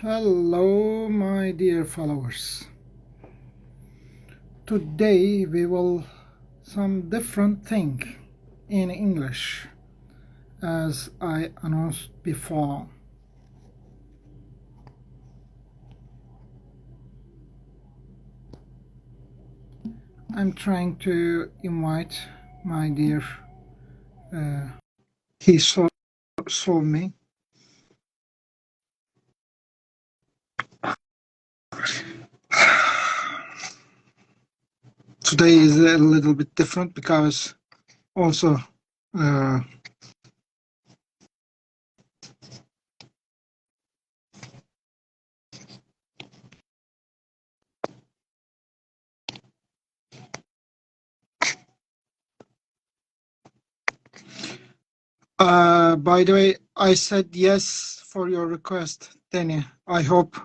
Hello, my dear followers. Today we will some different thing in English, as I announced before. I'm trying to invite my dear. He saw me. Today is a little bit different because also by the way, I said yes for your request, Danny. I hope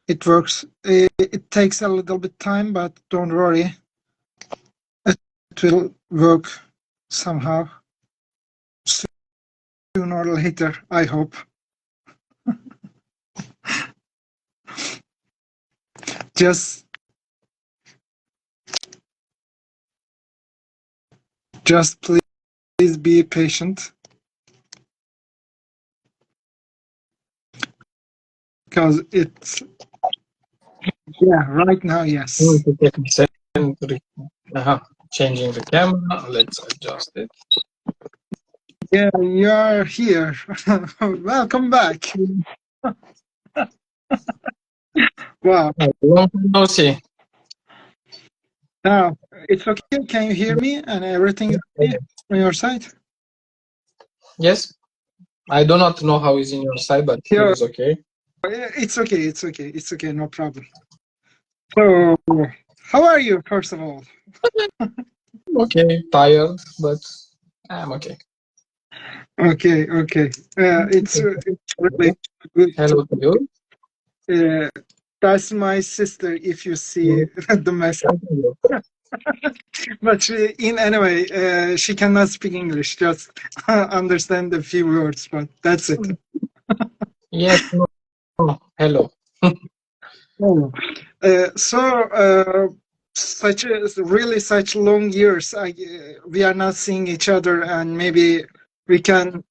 it works. It takes a little bit time, but don't worry. It will work somehow, sooner or later, I hope. Just please be patient, because it's, right now, yes. Changing the camera. Let's adjust it. Yeah, you are here. Welcome back. Wow. Long time no see. Now, it's okay. Can you hear me and everything is okay on your side? Yes. I do not know how is in your side, but here is okay. It's okay. It's okay. It's okay. No problem. So, how are you, first of all? Okay, tired, but I'm okay. Okay. It's really good. Hello to you. That's my sister, if you see the message. But anyway, she cannot speak English, just understand a few words, but that's it. Yes. No. Hello. Such long years, we are not seeing each other, and maybe we can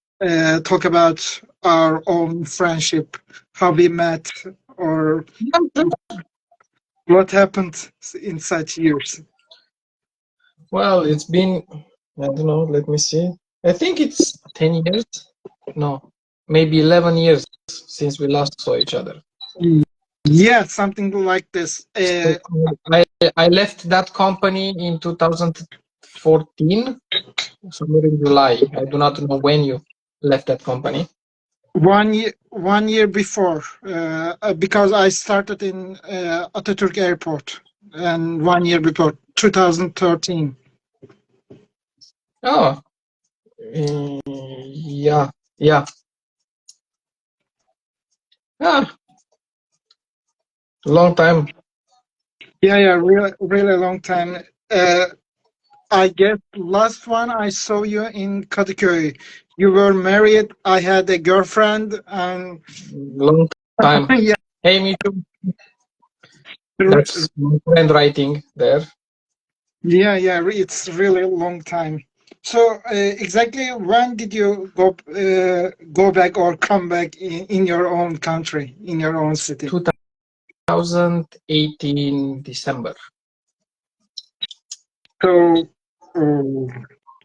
talk about our own friendship, how we met, or what happened in such years. Well, it's been, I don't know, let me see. I think it's 10 years. No, maybe 11 years since we last saw each other. Yeah, something like this. I left that company in 2014, somewhere in July. I do not know when you left that company. 1 year before, because I started in Atatürk Airport, and 1 year before, 2013. Oh, yeah. Ah, long time. Yeah, really long time. I guess last one I saw you in Kadıköy. You were married. I had a girlfriend, and Long time. yeah, Hey, me too. That's my friend writing there. yeah, it's really a long time. So exactly when did you go back or come back in your own country, in your own city? 2018 December. So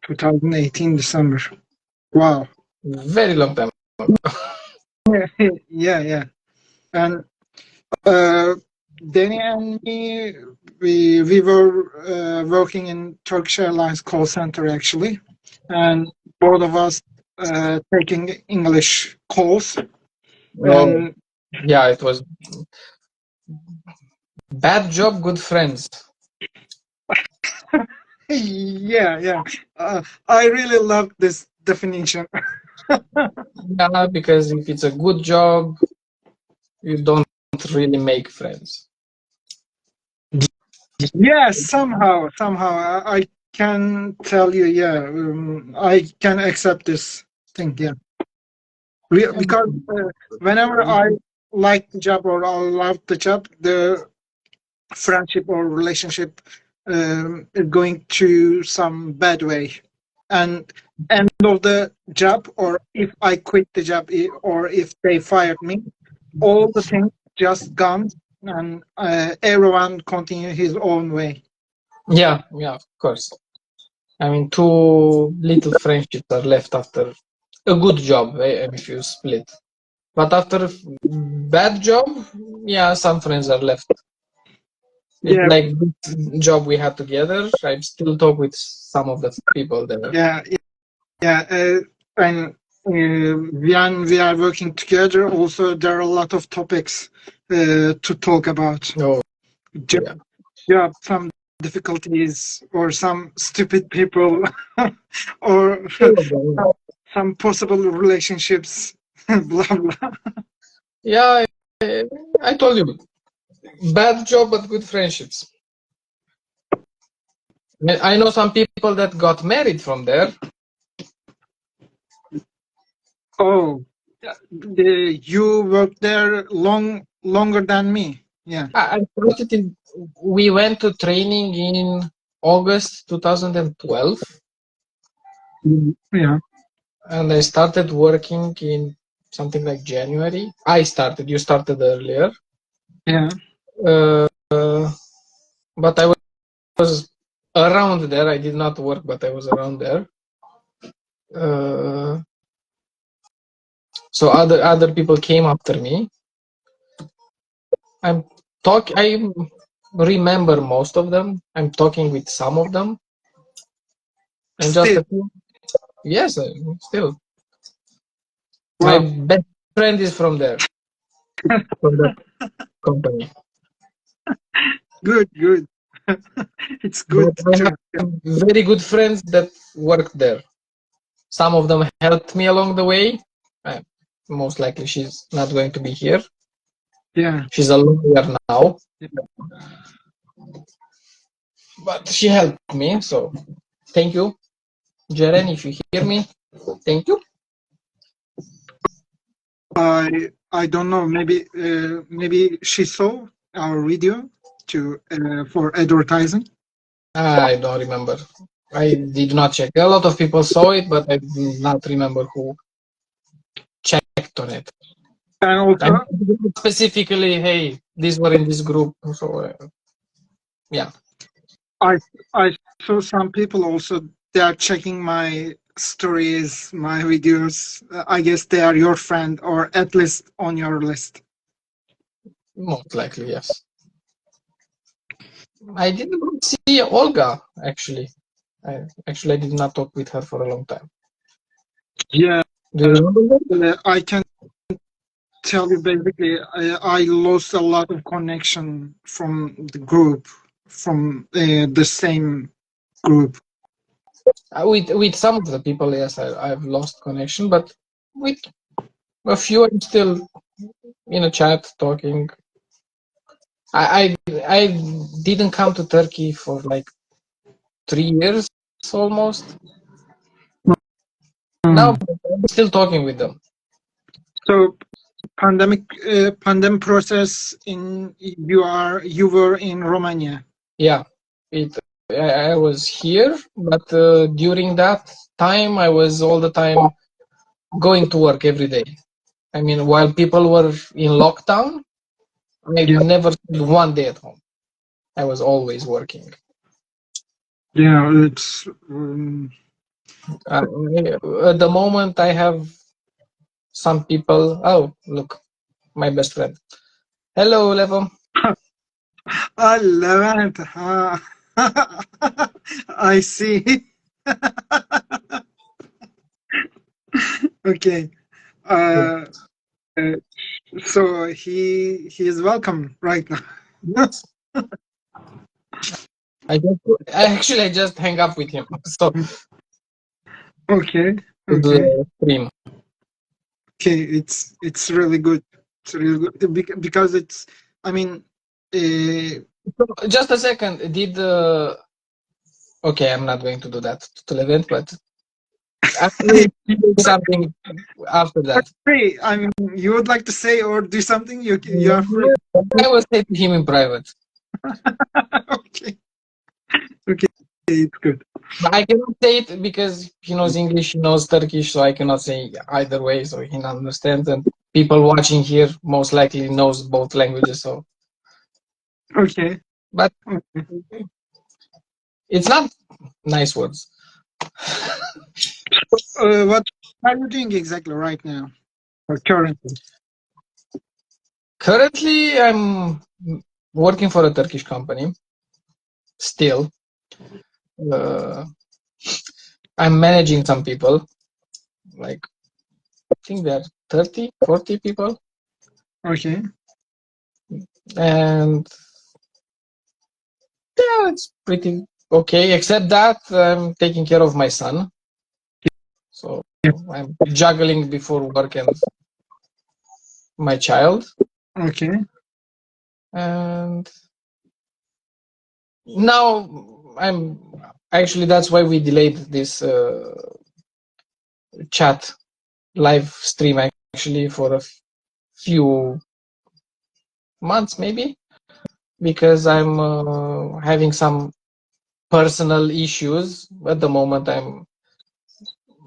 2018 December. Wow. Very long time. Yeah. And Danny and me, we were working in Turkish Airlines call center, actually, and both of us taking English calls. And yeah, it was bad job, good friends. yeah. I really love this definition. Yeah, because if it's a good job, you don't really make friends. Yeah, somehow I can tell you, I can accept this thing, yeah. Because whenever like the job or I love the job, the friendship or relationship is going to some bad way. And end of the job, or if I quit the job, or if they fired me, all the things just gone, and everyone continue his own way. Yeah, of course. I mean, two little friendships are left after a good job, if you split. But after a bad job, yeah, some friends are left. It's Yeah, like this job we had together. I still talk with some of the people there. yeah, yeah. And when we are working together, also there are a lot of topics to talk about. Oh, Job, yeah. job, some difficulties, or some stupid people, or some possible relationships. Blah blah. Yeah, I told you, bad job but good friendships. I know some people that got married from there. Oh, you worked there longer than me. Yeah. I started in. We went to training in August 2012, Yeah. and I started working in something like January. I started. You started earlier. Yeah. Uh, but I was around there. I did not work, but I was around there. Uh, so other people came after me. I remember most of them. I'm talking with some of them, and just Still. a few. Yes, still. My Wow. best friend is from there, from that company. Good. Good. It's good But I to. have very good friends that worked there. Some of them helped me along the way. Most likely she's not going to be here. Yeah. She's a lawyer now, but she helped me. So thank you, Jeren, if you hear me. Thank you. I don't know. Maybe she saw our video to for advertising. I don't remember. I did not check. A lot of people saw it, but I do not remember who checked on it. And I also, specifically, hey, these were in this group. So yeah. I I saw some people also. They are checking my stories, my videos. I guess they are your friend, or at least on your list. Most likely, yes. I didn't see Olga actually. I did not talk with her for a long time. Yeah. Do you remember that? I can tell you basically, I lost a lot of connection from the group, from the same group. With some of the people, yes, I've lost connection, but with a few, I'm still in a chat talking. I didn't come to Turkey for like 3 years almost. Now Mm. I'm still talking with them. So pandemic process in you were in Romania. Yeah, I was here, but during that time, I was all the time going to work every day. I mean, while people were in lockdown, I Yeah, never spent one day at home. I was always working. yeah, it's Uh, at the moment, I have some people. Oh, look, my best friend. Hello, Levo. Levent. I see. Okay. Uh, uh, so he is welcome right now. Yes. I just hang up with him. So Okay. to do Okay. the stream. Okay. It's really good. It's really good because it's. I mean, Just a second. Okay, I'm not going to do that to the event, but Actually, something after that. Free. I mean, you would like to say or do something? You are free. I will say to him in private. Okay. Okay, it's good. But I cannot say it because he knows English, he knows Turkish, so I cannot say either way, so he understands. And people watching here most likely knows both languages. So, Okay. but Okay. it's not nice words. What are you doing exactly right now or currently? Currently, I'm working for a Turkish company. Still, uh, I'm managing some people. Like I think there are 30, 40 people, Okay. and yeah, it's pretty okay. Except that I'm taking care of my son, so Yeah. I'm juggling before work and my child. Okay. And now I'm actually that's why we delayed this chat live stream actually for a few months maybe, because I'm having some personal issues at the moment. I'm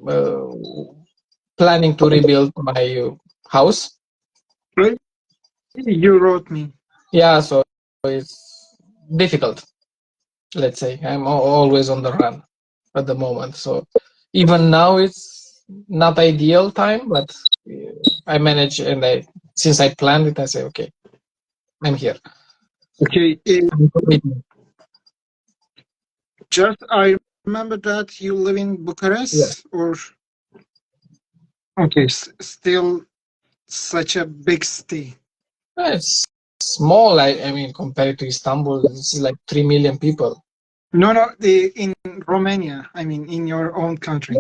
uh, planning to rebuild my house. Right. You wrote me. Yeah, so it's difficult. Let's say I'm always on the run at the moment. So even now it's not ideal time, but I manage, and I since I planned it, I say okay, I'm here. Okay. I'm committed. Just I remember that you live in Yes. Bucharest, or okay, still such a big city. It's small. I mean, compared to Istanbul, this is like 3 million people. No, no, in Romania. I mean, in your own country.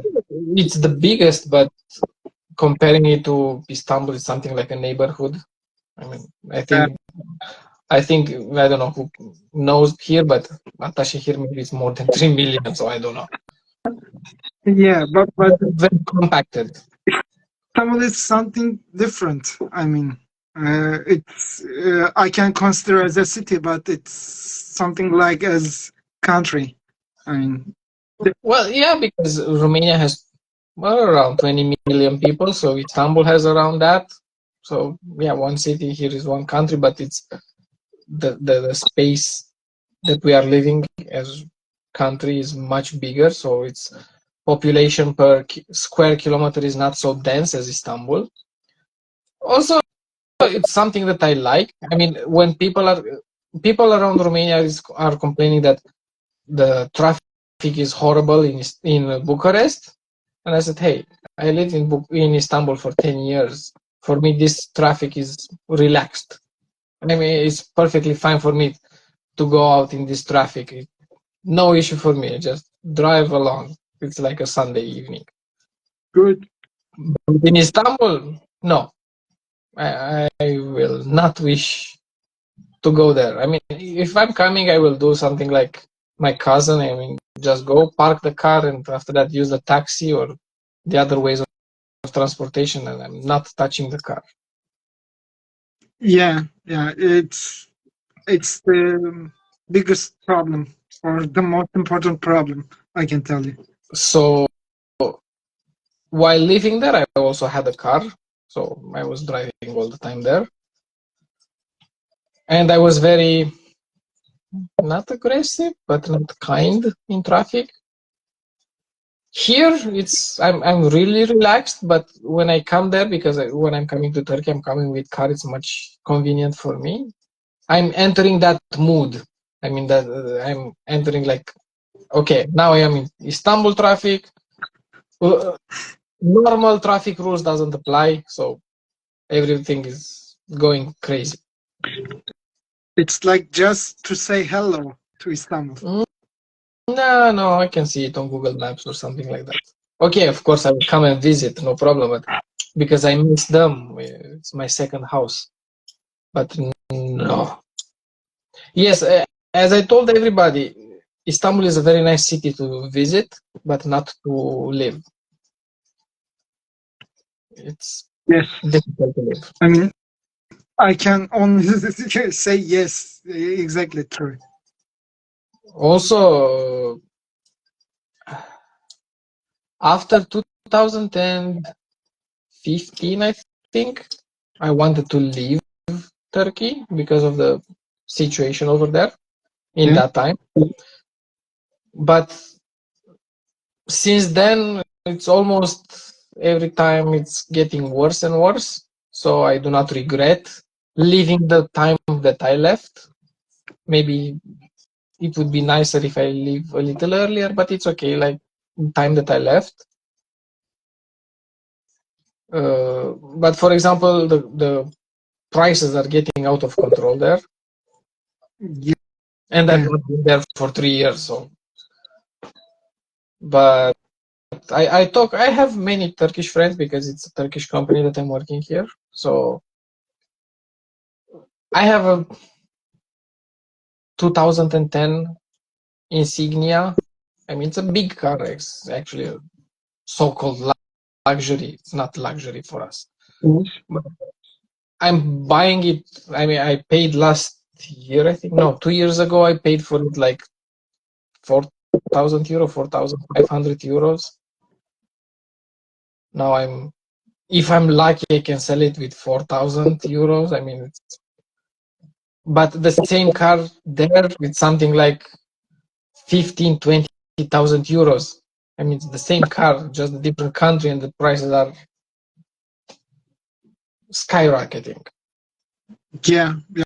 It's the biggest, but comparing it to Istanbul, it's something like a neighborhood. I mean, Uh, I think I don't know who knows here, but Atashi here maybe it's more than 3 million, so I don't know. yeah, but Very compacted. Tamil is something different. I mean, it's I can consider as a city, but it's something like as country. I mean, Well, yeah, because Romania has around 20 million people, so Istanbul has around that. So yeah, one city here is one country, but it's the space that we are living as country is much bigger, so its population per square kilometer is not so dense as Istanbul. Also, it's something that I like. I mean, when people around Romania are complaining that the traffic is horrible in Bucharest, and I said, hey, I lived in Istanbul for 10 years. For me, this traffic is relaxed. I mean, it's perfectly fine for me to go out in this traffic. No issue for me. Just drive along. It's like a Sunday evening. good. But in Istanbul, no, I will not wish to go there. I mean, if I'm coming, I will do something like my cousin. I mean, just go park the car and after that use the taxi or the other ways of transportation, and I'm not touching the car. Yeah, yeah. It's the biggest problem or the most important problem. I can tell you. So while living there, I also had a car, so I was driving all the time there, and I was very not aggressive, but not kind in traffic. Here, I'm really relaxed, but when I come there, because when I'm coming to Turkey, I'm coming with car. It's much convenient for me. I'm entering that mood. I mean that I'm entering like, okay, now I am in Istanbul traffic. Normal traffic rules doesn't apply, so everything is going crazy. It's like just to say hello to Istanbul. No, I can see it on Google Maps or something like that. Okay, of course I will come and visit, no problem. But because I miss them, it's my second house. But no. Yes, as I told everybody, Istanbul is a very nice city to visit, but not to live. It's Yes. difficult to live. I mean, I can only say yes. Exactly true. Also, after 2015, I think I wanted to leave Turkey because of the situation over there in Yeah. that time. But since then, it's almost every time it's getting worse and worse. So I do not regret leaving the time that I left. Maybe it would be nicer if I leave a little earlier, but it's okay. Like the time that I left. But for example, the prices are getting out of control there, Yeah. and I've not been there for 3 years. So, but I have many Turkish friends because it's a Turkish company that I'm working here. So I have a 2010 Insignia. I mean, it's a big car. It's actually a so-called luxury. It's not luxury for us. Yes. But I'm buying it. I mean, I paid last year, I think. No, 2 years ago, I paid for it like 4,000 euro, 4,500 euros. Now if I'm lucky, I can sell it with 4,000 euros. I mean, but the same car there with something like 15, 20,000 euros. I mean, it's the same car, just a different country, and the prices are skyrocketing. Yeah. Yeah.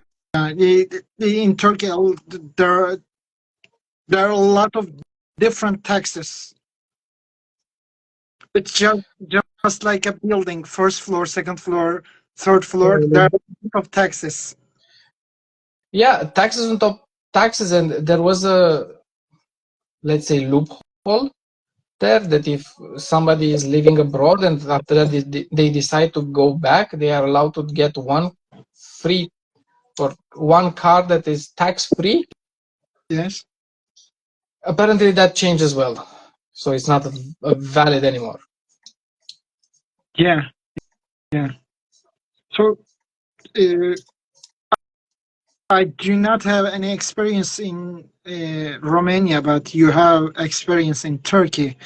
In Turkey, there there are a lot of different taxes. It's just like a building, first floor, second floor, third floor. There are a lot of taxes. Yeah, taxes on top taxes, and there was a, let's say, loophole there that if somebody is living abroad and after that they decide to go back, they are allowed to get one free or one car that is tax free. Yes. Apparently that changed as well, so it's not valid anymore. Yeah. Yeah. So uh, I do not have any experience in Romania, but you have experience in Turkey.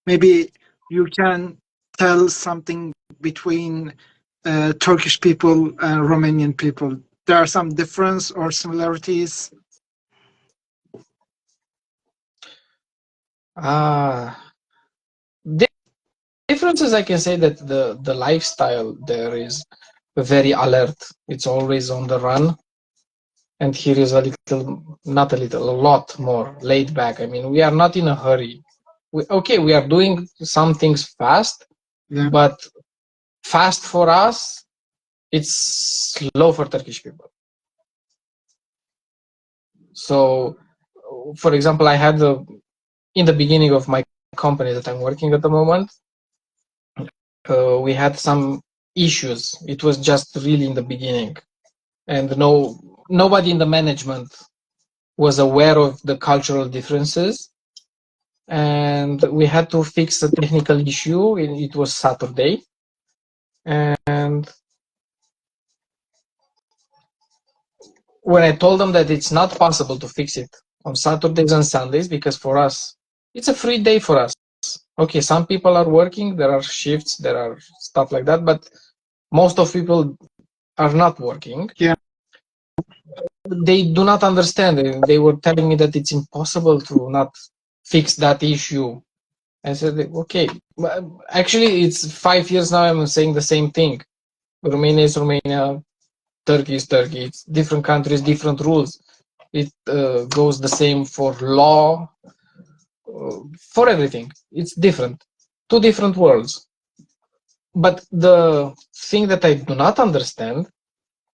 Maybe you can tell something between Turkish people and Romanian people. There are some difference or similarities. The differences, I can say that the lifestyle there is very alert. It's always on the run, and here is a little, not a little, a lot more laid back. I mean, we are not in a hurry. We are doing some things fast, Yeah. but fast for us, it's slow for Turkish people. So, for example, I had in the beginning of my company that I'm working at the moment, we had some issues. It was just really in the beginning, and nobody in the management was aware of the cultural differences, and we had to fix a technical issue. It was Saturday, and when I told them that it's not possible to fix it on Saturdays and Sundays because for us it's a free day for us. Okay, some people are working, there are shifts, there are stuff like that, but most of people are not working. Yeah. They do not understand. They were telling me that it's impossible to not fix that issue. I said, okay, actually it's 5 years now I'm saying the same thing. Romania is Romania, Turkey is Turkey. It's different countries, different rules. It goes the same for law, for everything. It's different. Two different worlds. But the thing that I do not understand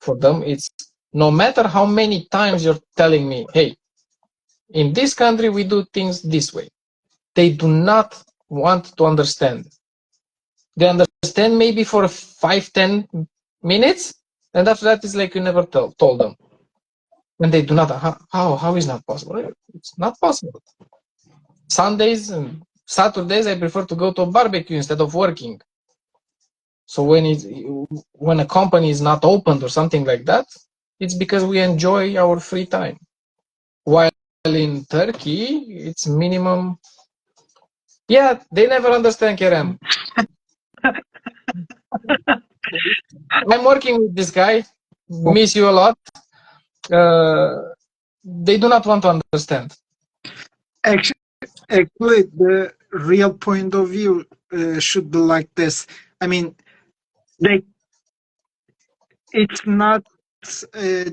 for them, it's no matter how many times you're telling me, hey, in this country we do things this way, they do not want to understand. They understand maybe for 5-10 minutes, and after that it's like you never told them. And they do not, how is not possible? It's not possible. Sundays and Saturdays I prefer to go to a barbecue instead of working. So when a company is not opened or something like that, it's because we enjoy our free time. While in Turkey, it's minimum. Yeah, they never understand Kerem. I'm working with this guy. Miss you a lot. They do not want to understand. Actually, actually, the real point of view should be like this. I mean, they it's not uh,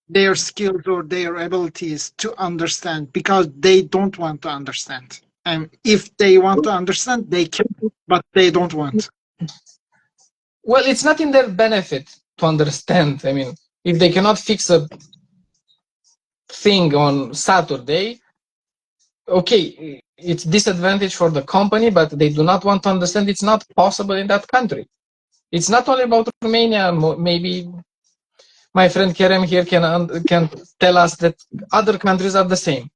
their skills or their abilities to understand because they don't want to understand. And if they want to understand, they can, but they don't want. Well, it's not in their benefit to understand. I mean, if they cannot fix a thing on Saturday, okay, it's disadvantage for the company, but they do not want to understand. It's not possible in that country. It's not only about Romania. Maybe my friend Kerem here can tell us that other countries are the same.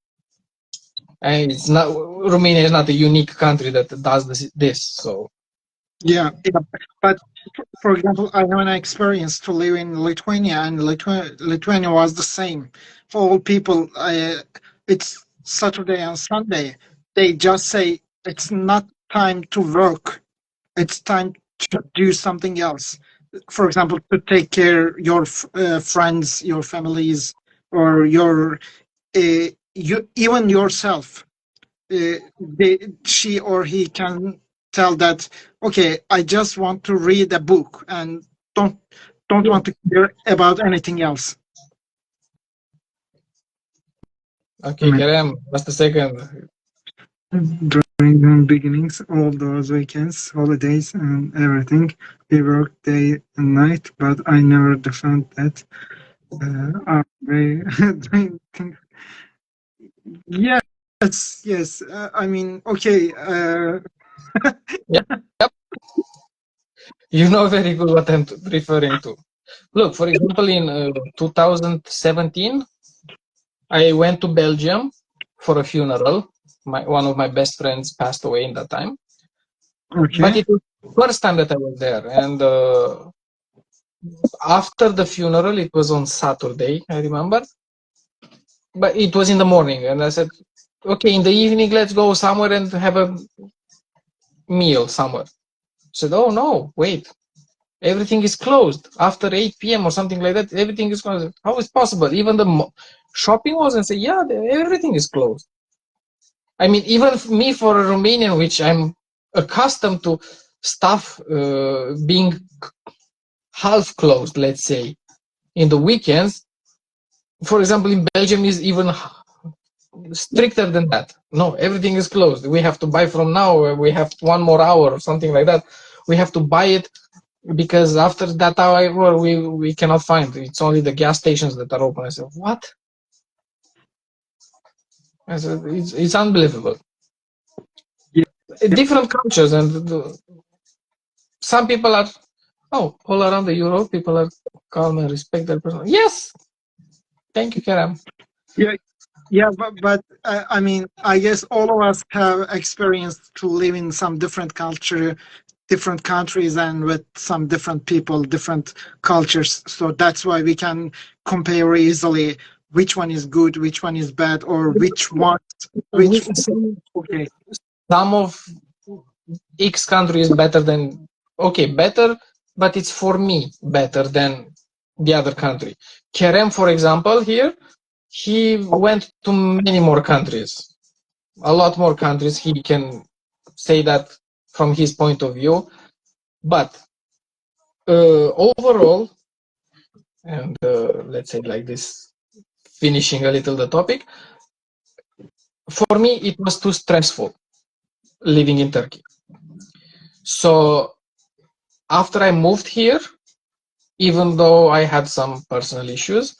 And it's not Romania is not a unique country that does this. So Yeah, yeah. But for example, I have an experience to live in Lithuania, and Lithuania was the same for all people. It's Saturday and Sunday. They just say it's not time to work. It's time to do something else. For example, to take care your friends, your families, or your you even yourself. She or he can tell that, okay, I just want to read a book and don't don't want to care about anything else. okay, Kerem, what's the second? During the beginnings, all those weekends, holidays, and everything, we work day and night, but I never defend that. Are they doing things? Yes, yes. I mean, okay. Yep. You know very good what I'm referring to. Look, for example, in 2017, I went to Belgium for a funeral. One of my best friends passed away in that time. But Okay. it was the first time that I was there. And after the funeral, it was on Saturday, I remember. But it was in the morning. And I said, okay, in the evening, let's go somewhere and have a meal somewhere. I said, oh, no, wait. Everything is closed after 8 p.m. or something like that. Everything is closed. How is possible? Even the shopping was and say, yeah, everything is closed. I mean, even me for a Romanian, which I'm accustomed to stuff being half closed, let's say, in the weekends. For example, in Belgium is even stricter than that. No, everything is closed. We have to buy from now. We have 1 more hour or something like that. We have to buy it because after that hour we cannot find. It's only the gas stations that are open. I said, what? I said, it's unbelievable. Yeah. Different cultures, and some people are, all around the Europe, people are calm and respect their person. Yes, thank you, Kerem. Yeah, yeah, but I mean, I guess all of us have experienced to live in some different culture, different countries, and with some different people, different cultures. So that's why we can compare easily which one is good, which one is bad, or which. Okay, Some of X country is better than, okay, better, but it's for me better than the other country. Kerem, for example, here, he went to many more countries, a lot more countries. He can say that from his point of view, but overall, and let's say like this, finishing a little the topic, for me it was too stressful living in Turkey. So after I moved here, even though I had some personal issues,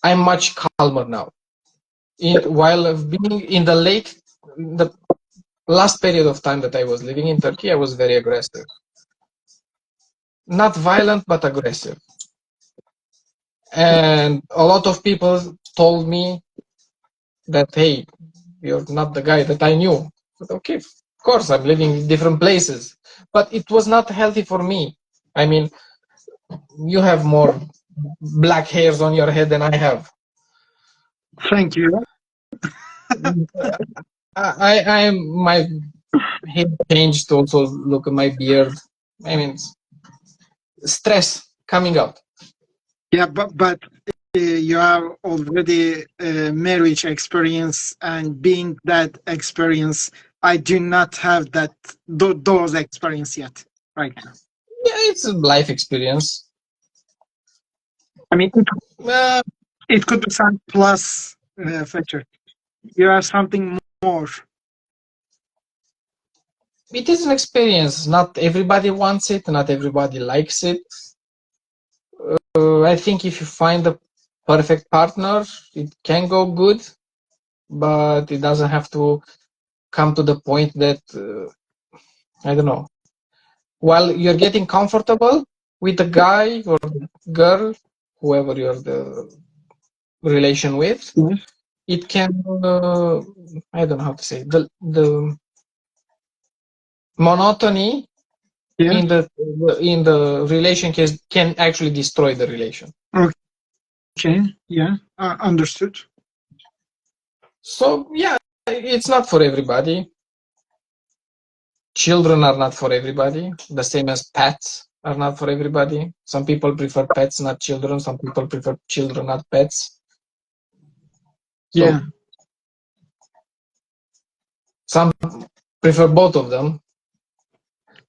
I'm much calmer now. While being in the last period of time that I was living in Turkey, I was very aggressive. Not violent, but aggressive. And a lot of people told me that, hey, you're not the guy that I knew. But okay, of course, I'm living in different places. But it was not healthy for me. I mean, you have more black hairs on your head than I have. Thank you. My hair changed also. Look at my beard. I mean, stress coming out. Yeah, but you have already marriage experience, and being that experience, I do not have that those experience yet. Right now. Yeah, it's a life experience. I mean, Uh, it could be some plus factor. You have something more. it is an experience. Not everybody wants it. Not everybody likes it. I think if you find a perfect partner, it can go good, but it doesn't have to come to the point that I don't know. While you're getting comfortable with a guy or girl, whoever you're the relation with, Yes. it can I don't know how to say the monotony Yeah. in the relation can actually destroy the relation. Okay. Yeah. Understood. So yeah, it's not for everybody. Children are not for everybody, the same as pets are not for everybody. Some people prefer pets, not children. Some people prefer children, not pets. So Yeah. some prefer both of them.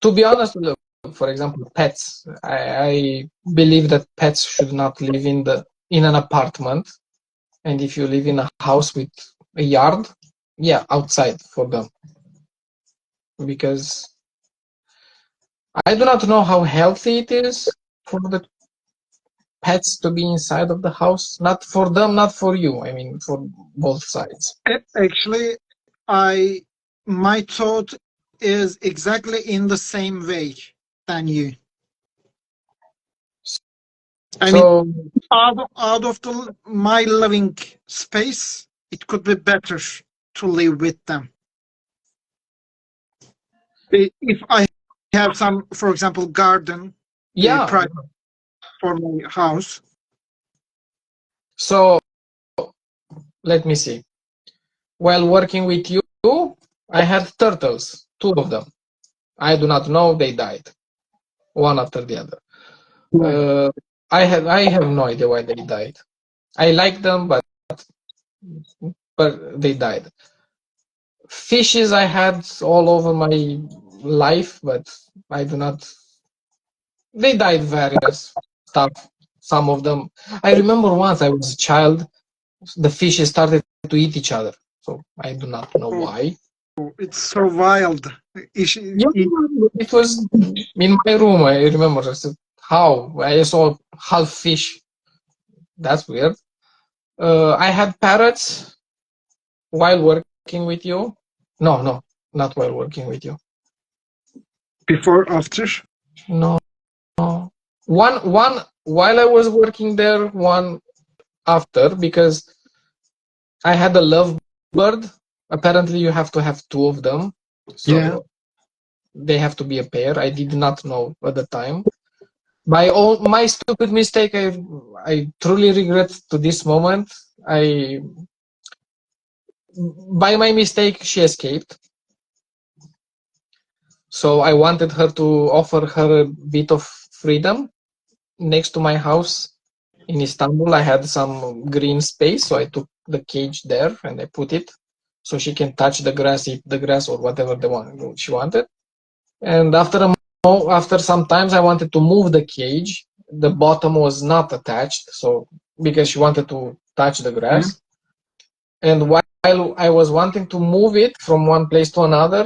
To be honest, look, for example, pets. I believe that pets should not live in an apartment, and if you live in a house with a yard, yeah, outside for them, because I do not know how healthy it is for the pets to be inside of the house. Not for them, not for you. I mean, for both sides. Actually, I my thought is exactly in the same way than you. I mean, So out of my living space, it could be better to live with them. If I have some, for example, garden yeah, private for my house. so let me see. While working with you, I had turtles, two of them. I do not know, they died, one after the other. Yeah. Uh, I have no idea why they died. I like them, but they died. Fishes I had all over my life, but I do not. They died various stuff. Some of them. I remember once I was a child, the fishes started to eat each other. So I do not know Oh, why. it's so wild. Yeah, it was in my room. I remember. I said, "How?" I saw half fish. That's weird. I had parrots while working with you. No, not while working with you. Before, after. No, no. One while I was working there, one after, because I had a lovebird. Apparently, you have to have two of them, Yeah. so they have to be a pair. I did not know at the time. My stupid mistake, I truly regret to this moment. I By my mistake, she escaped. So I wanted her to offer her a bit of freedom. Next to my house in Istanbul, I had some green space, so I took the cage there and I put it so she can touch the grass, eat the grass, or whatever she wanted. And after some times, I wanted to move the cage. The bottom was not attached, so because she wanted to touch the Yeah. grass. And while I was wanting to move it from one place to another,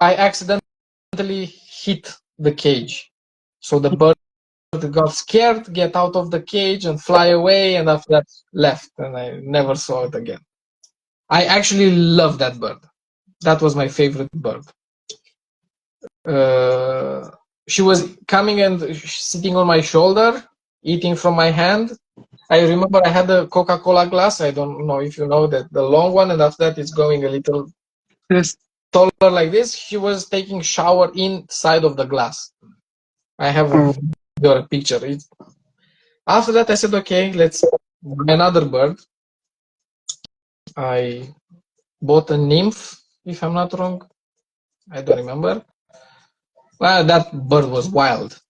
I accidentally hit the cage. So the bird got scared, get out of the cage and fly away, and after that left, and I never saw it again. I actually love that bird. That was my favorite bird. She was coming and sitting on my shoulder, eating from my hand. I remember I had a Coca-Cola glass. I don't know if you know that, the long one, and after that it's going a little Yes. taller like this. She was taking shower inside of the glass. I have a video or a picture. After that, I said, okay, let's buy another bird. I bought a nymph, if I'm not wrong. I don't remember. Well, that bird was wild.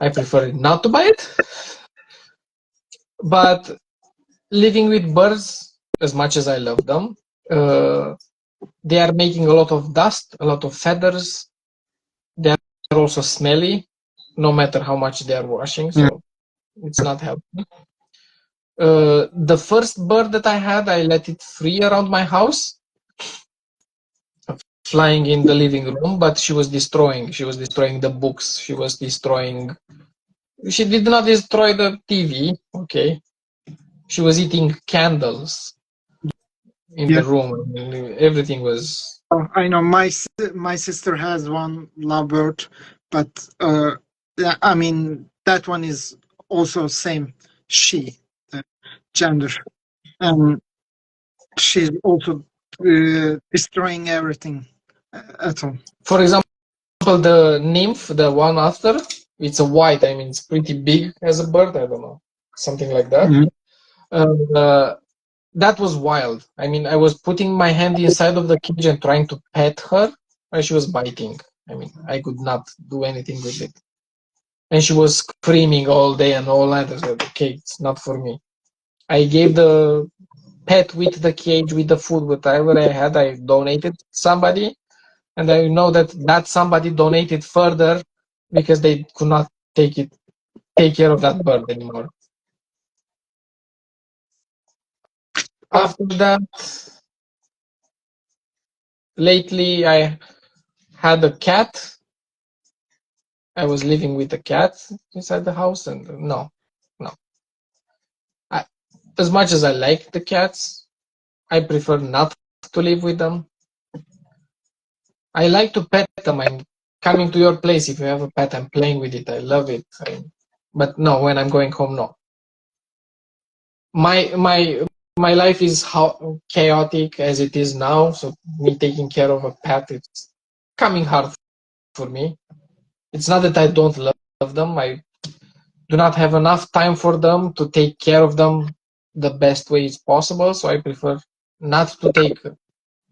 I prefer not to buy it. But living with birds, as much as I love them, they are making a lot of dust, a lot of feathers. They are also smelly, no matter how much they are washing. So it's not helpful. The first bird that I had, I let it free around my house, flying in the living room, but she was destroying. She was destroying the books. She was destroying. She did not destroy the TV. Okay, she was eating candles in the room. Everything was. I know my sister has one lovebird, but yeah, I mean that one is also same she gender, and she's also destroying everything at all. For example, the nymph, the one after, it's a white. I mean, it's pretty big as a bird. I don't know, something like that. That was wild. I mean, I was putting my hand inside of the cage and trying to pet her, and she was biting. I mean, I could not do anything with it. And she was screaming all day and all night. I said, okay, it's not for me. I gave the pet with the cage, with the food, whatever I had, I donated to somebody. And I know that somebody donated further because they could not take care of that bird anymore. After that, lately I had a cat. I was living with a cat inside the house, and no. As much as I like the cats, I prefer not to live with them. I like to pet them. I'm coming to your place. If you have a pet, I'm playing with it. I love it. But no, when I'm going home, no. My life is how chaotic as it is now. So me taking care of a pet, it's coming hard for me. It's not that I don't love them. I do not have enough time for them to take care of them the best way it's possible. So I prefer not to take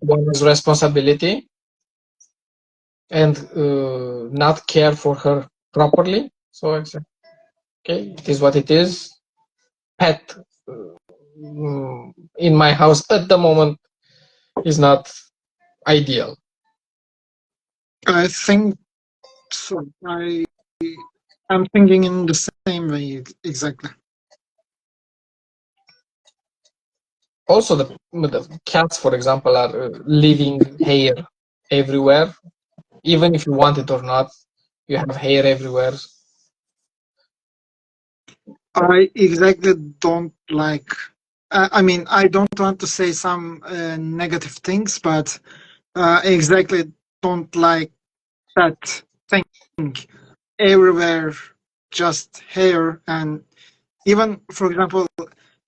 one's responsibility and not care for her properly. So I said, okay, it is what it is. Pet in my house at the moment is not ideal. I think so. I'm thinking in the same way exactly. Also, the cats, for example, are leaving hair everywhere. Even if you want it or not, you have hair everywhere. I exactly don't like. I mean, I don't want to say some negative things, but exactly don't like that thing everywhere, just hair. And even, for example,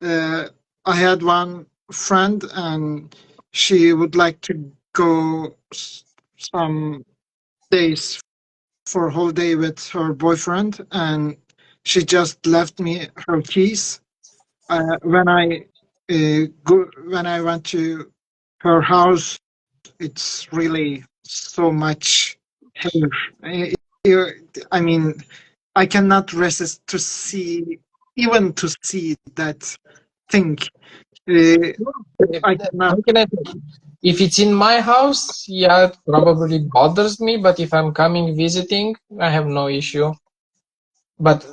I had one friend, and she would like to go some days for holiday with her boyfriend, and she just left me her keys. When I went to her house, it's really so much hair. I mean, I cannot resist to see, even to see that thing. I cannot. How can I say? If it's in my house, yeah, it probably bothers me. But if I'm coming visiting, I have no issue. But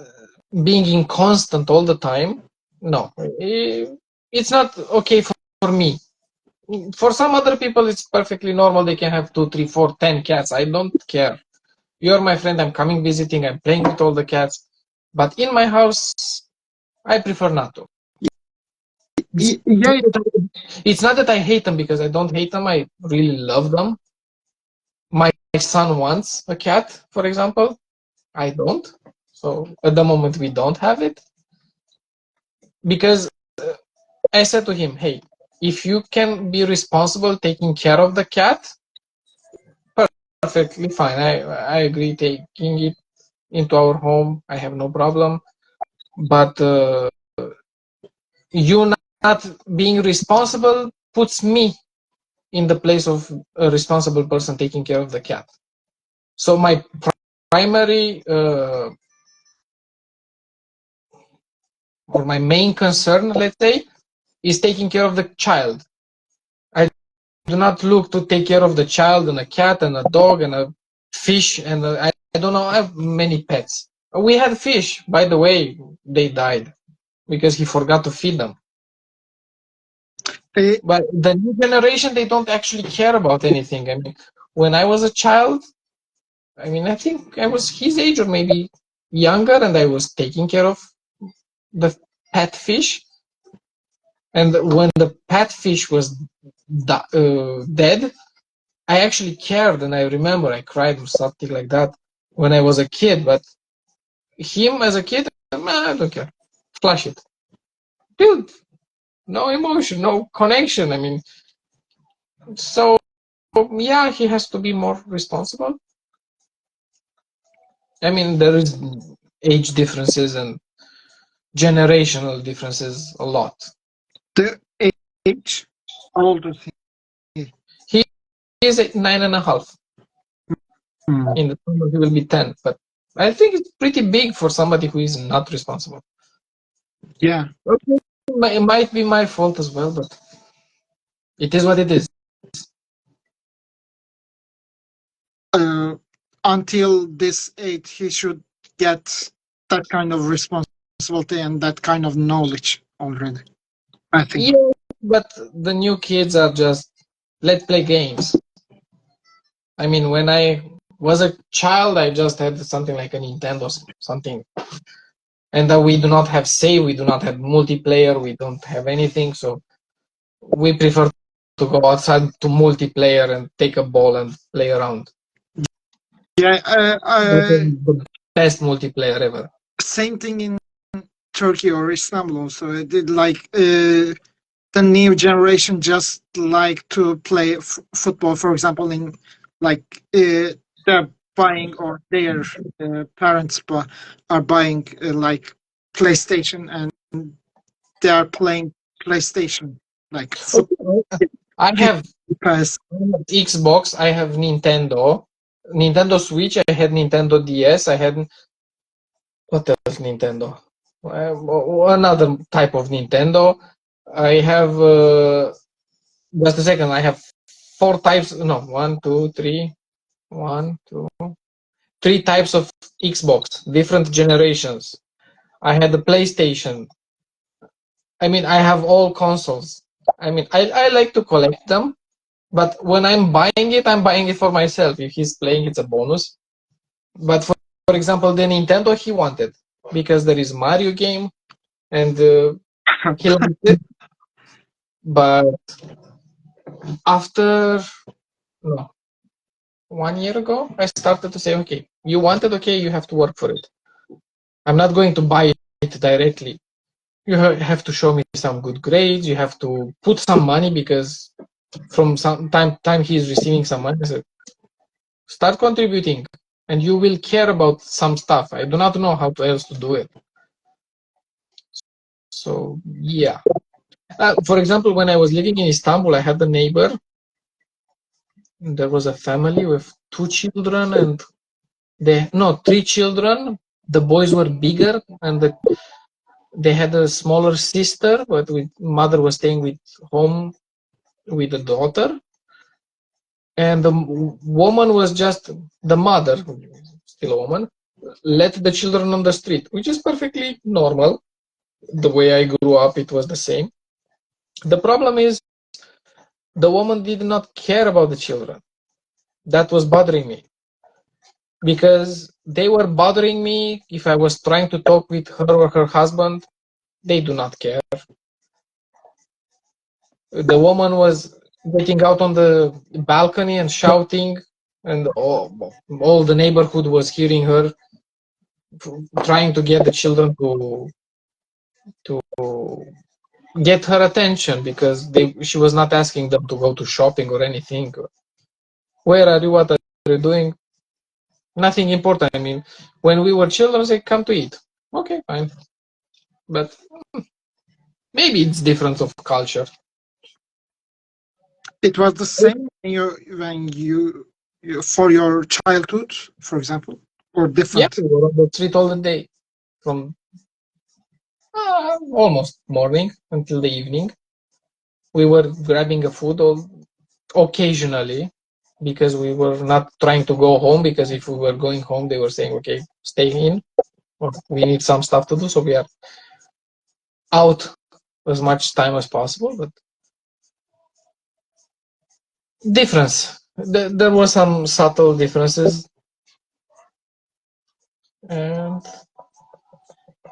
being in constant all the time, no, it's not okay for me. For some other people, it's perfectly normal. They can have 2, 3, 4, 10 cats. I don't care. You're my friend. I'm coming visiting. I'm playing with all the cats. But in my house, I prefer not to. Yeah, It's not that I hate them, because I don't hate them. I really love them. My son wants a cat, for example. I don't. So at the moment, we don't have it. Because I said to him, hey, if you can be responsible taking care of the cat, perfectly fine. I agree taking it into our home, I have no problem. But you not being responsible puts me in the place of a responsible person taking care of the cat. So my primary or my main concern, let's say, is taking care of the child. I do not look to take care of the child and a cat and a dog and a fish and I don't know. I have many pets. We had fish, by the way. They died because he forgot to feed them. Eh, But the new generation, they don't actually care about anything. I mean, when I was a child, I mean, I think I was his age or maybe younger, and I was taking care of the pet fish. And when the pet fish was dead, I actually cared, and I remember I cried or something like that when I was a kid. But him as a kid, I don't care. Flush it, dude. No emotion, no connection. I mean, so yeah, he has to be more responsible. I mean, there is age differences and generational differences a lot. the age, how old is he? He is at 9.5. Hmm. In the summer, he will be 10. But I think it's pretty big for somebody who is not responsible. Yeah. Okay. It might be my fault as well, but it is what it is. Until this age, he should get that kind of responsibility and that kind of knowledge already, I think. Yeah, but the new kids are just, let's play games. I mean, when I was a child, I just had something like a Nintendo, something. And we do not have save, we do not have multiplayer, we don't have anything. So we prefer to go outside to multiplayer and take a ball and play around. Yeah, That was the best multiplayer ever. same thing in Turkey or Istanbul also. It did like the new generation just like to play football, for example, in like they're buying or their parents are buying like PlayStation and they are playing PlayStation like football. Okay. I have Pass. Xbox, I have Nintendo Switch, I had Nintendo DS, I had what else Nintendo? Another type of Nintendo. I have just a second. I have four types. No, one, two, three. One, two, three types of Xbox, different generations. I had the PlayStation. I mean, I have all consoles. I mean, I like to collect them, but when I'm buying it for myself. If he's playing, it's a bonus. But for example, the Nintendo he wanted because there is Mario game and he liked it. But after no 1 year ago, I started to say, okay, you want it, okay, you have to work for it. I'm not going to buy it directly. You have to show me some good grades. You have to put some money because from some time he is receiving some money. So start contributing, and you will care about some stuff. I do not know how else to do it. So yeah. For example, when I was living in Istanbul, I had a neighbor. There was a family with two children and three children. The boys were bigger, and they had a smaller sister, but mother was staying with home with the daughter, and the woman was just the mother, still a woman, let the children on the street, which is perfectly normal. The way I grew up, it was the same. The problem is the woman did not care about the children. That was bothering me because they were bothering me if I was trying to talk with her or her husband. They do not care. The woman was getting out on the balcony and shouting, and all the neighborhood was hearing her trying to get the children to get her attention because she was not asking them to go to shopping or anything. Where are you? What are you doing? Nothing important. I mean, when we were children, they come to eat. Okay, fine. But maybe it's difference of culture. It was the same when you for your childhood, for example, or Yeah, different? we were on the street all the day from almost morning until the evening. We were grabbing a food occasionally because we were not trying to go home, because if we were going home, they were saying, okay, stay in, or we need some stuff to do. So we are out as much time as possible, but difference. There were some subtle differences. And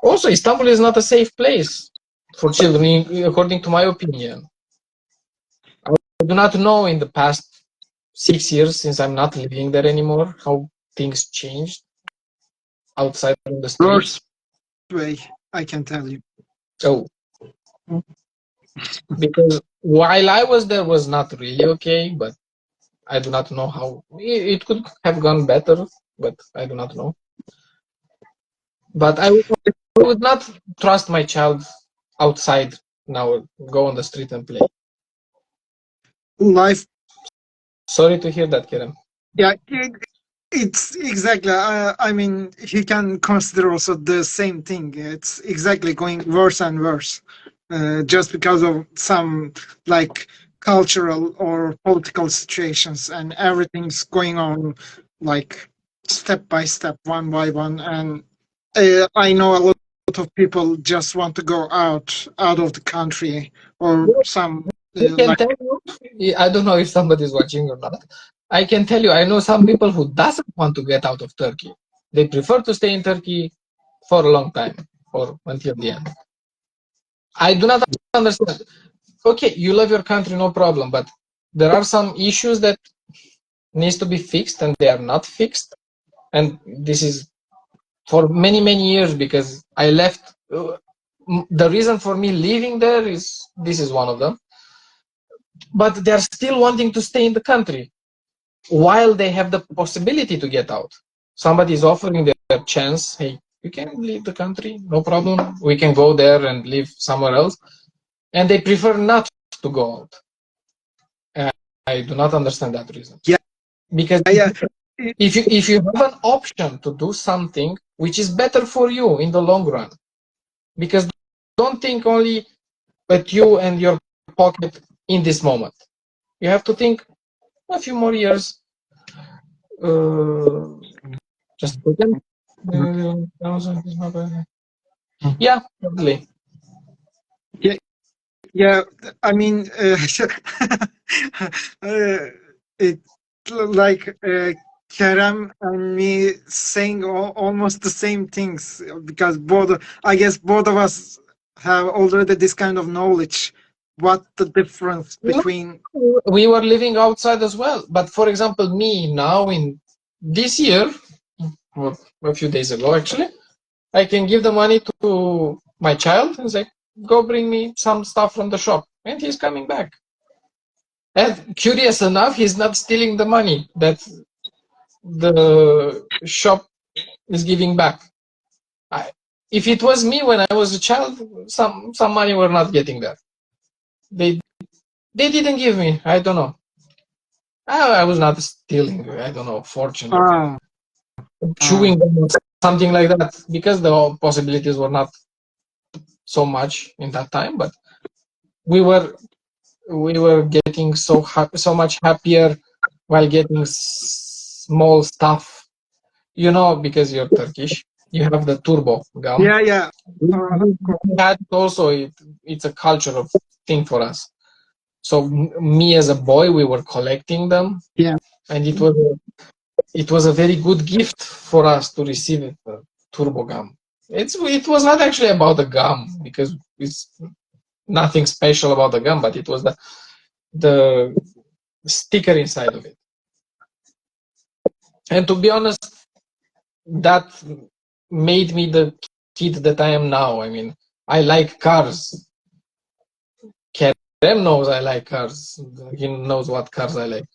also, Istanbul is not a safe place for children, according to my opinion. I do not know in the past 6 years, since I'm not living there anymore, how things changed outside on the Worst streets. way, I can tell you. So, because while I was there was not really okay, but I do not know how it could have gone better, but I do not know. But I would not trust my child outside now, go on the street and play. Life, Sorry to hear that, Kerem. yeah, it's exactly. I mean, he can consider also the same thing. It's exactly going worse and worse, just because of some like cultural or political situations, and everything's going on like step by step, one by one. And I know a lot of people just want to go out of the country, or some I can like. tell you, I don't know if somebody is watching or not. I can tell you, I know some people who doesn't want to get out of Turkey. They prefer to stay in Turkey for a long time or until the end. I do not understand. Okay, you love your country, no problem, but there are some issues that needs to be fixed and they are not fixed. And this is for many years, because I left. The reason for me leaving there is this is one of them. But they're still wanting to stay in the country while they have the possibility to get out. Somebody is offering their chance. Hey, you can leave the country, no problem. We can go there and live somewhere else. And they prefer not to go out. And I do not understand that reason. Yeah, Because yeah. if you have an option to do something which is better for you in the long run, because don't think only at you and your pocket in this moment. You have to think a few more years. Just a second. Yeah, totally. Yeah, yeah. I mean, it's like Kerem and me saying almost the same things, because I guess both of us have already this kind of knowledge. What the difference between? We were living outside as well. But for example, me now in this year, or a few days ago actually, I can give the money to my child and say, go bring me some stuff from the shop. And he's coming back. And curious enough, he's not stealing the money that the shop is giving back. If it was me when I was a child, some money were not getting there. They didn't give me. I don't know. I was not stealing. I don't know, fortune or Ah, chewing gum or something like that, because the possibilities were not so much in that time. But we were getting so much happier while getting small stuff. You know, because you're Turkish, you have the turbo gum. yeah, yeah. We had also it's a cultural thing for us. So me as a boy, we were collecting them, Yeah. and it was a very good gift for us to receive it, turbo gum. It was not actually about the gum, because it's nothing special about the gum, but it was the sticker inside of it. And to be honest, that made me the kid that I am now. I mean, I like cars. Kerem knows I like cars. He knows what cars I like.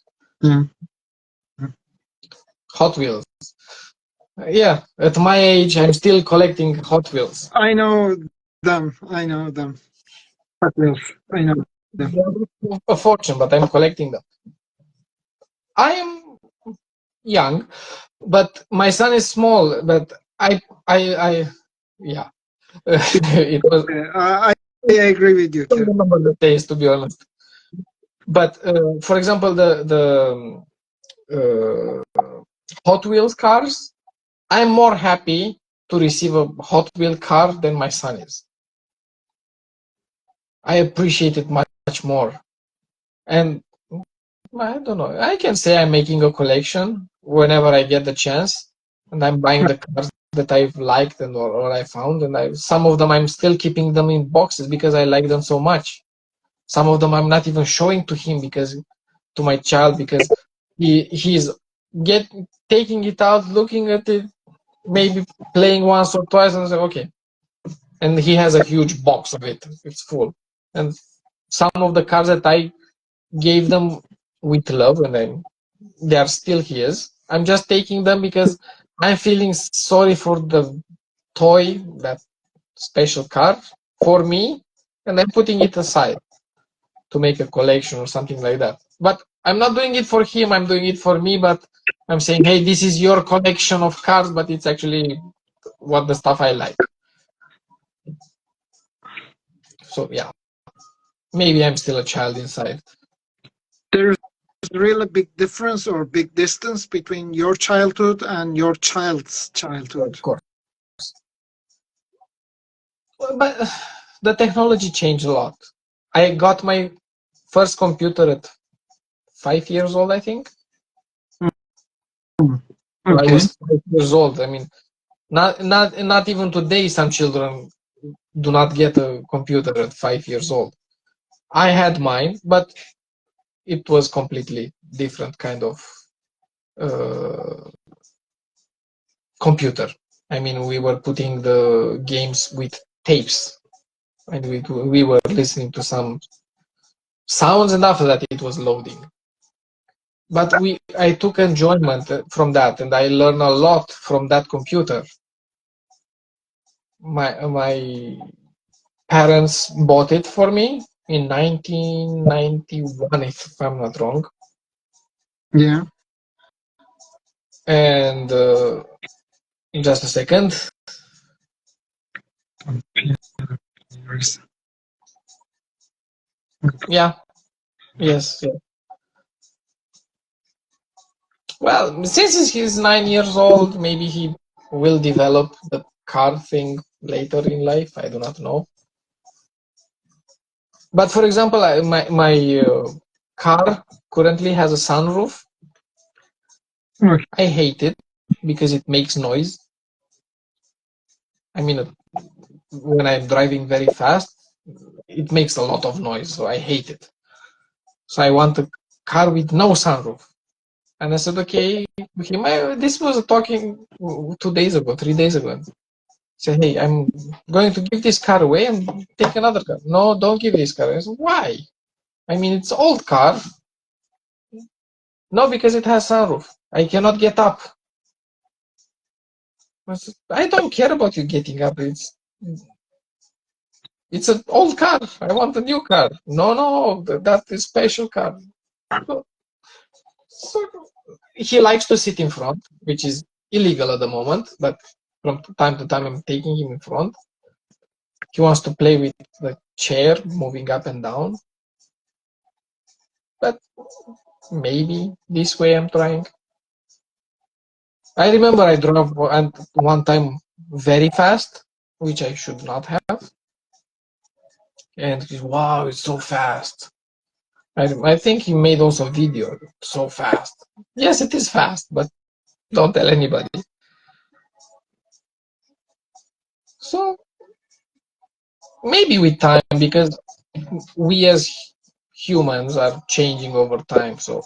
Yeah. Hot Wheels. Yeah, at my age, I'm still collecting Hot Wheels. I know them. I know them. Hot Wheels. I know them. They're a fortune, but I'm collecting them. I am young, but my son is small. But yeah, it was. I agree with you, I don't Kev. remember the taste, to be honest. But for example, the Hot Wheels cars, I'm more happy to receive a Hot Wheel car than my son is. I appreciate it much more. And I don't know. I can say I'm making a collection whenever I get the chance, and I'm buying the cars that I've liked and or I found, and some of them I'm still keeping them in boxes because I like them so much. Some of them I'm not even showing to him because to my child because he's get taking it out, looking at it, maybe playing once or twice, and say okay. And he has a huge box of it. It's full, and some of the cars that I gave them with love, and they are still his. I'm just taking them because I'm feeling sorry for the toy, that special car, for me, and I'm putting it aside to make a collection or something like that. But I'm not doing it for him, I'm doing it for me, but I'm saying, hey, this is your collection of cars, but it's actually what the stuff I like. So yeah, maybe I'm still a child inside. There's really big difference or big distance between your childhood and your child's childhood. Of course. But the technology changed a lot. I got my first computer at 5 years old, I think. Hmm. So I Okay. was 5 years old. I mean, not even today. Some children do not get a computer at 5 years old. I had mine, but it was completely different kind of uh, computer. I mean, we were putting the games with tapes, and we were listening to some sounds, and after that, it was loading. But I took enjoyment from that, and I learned a lot from that computer. My parents bought it for me in 1991, if I'm not wrong. Yeah. And just a second. Yeah. Yes. Yeah. Well, since he's 9 years old, maybe he will develop the car thing later in life. I do not know. But for example, my car currently has a sunroof. Okay. I hate it because it makes noise. I mean, when I'm driving very fast, it makes a lot of noise, so I hate it. So I want a car with no sunroof. And I said, okay, this was talking 2 days ago, 3 days ago. Say, hey, I'm going to give this car away and take another car. No, don't give this car. I said, why? I mean, it's old car. No, because it has sunroof. I cannot get up. I said, I don't care about you getting up. It's an old car. I want a new car. No, that is special car. So he likes to sit in front, which is illegal at the moment, but from time to time I'm taking him in front. He wants to play with the chair, moving up and down. But maybe this way I'm trying. I remember I drove one time very fast, which I should not have. And he's, wow, it's so fast. I think he made also a video, so fast. Yes, it is fast, but don't tell anybody. So maybe with time, because we as humans are changing over time. So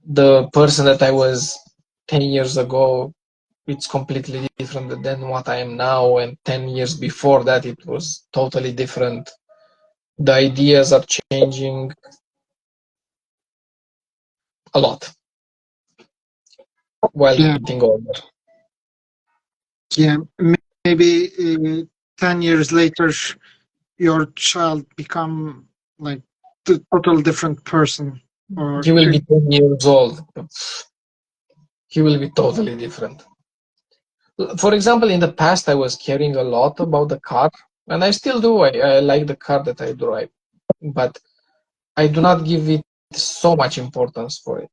the person that I was 10 years ago, it's completely different than what I am now. And 10 years before that, it was totally different. The ideas are changing a lot. while Yeah, getting older. yeah. Maybe 10 years later, your child become like the total different person. Or He will be 10 years old. He will be totally different. For example, in the past, I was caring a lot about the car, and I still do. I like the car that I drive, but I do not give it so much importance for it.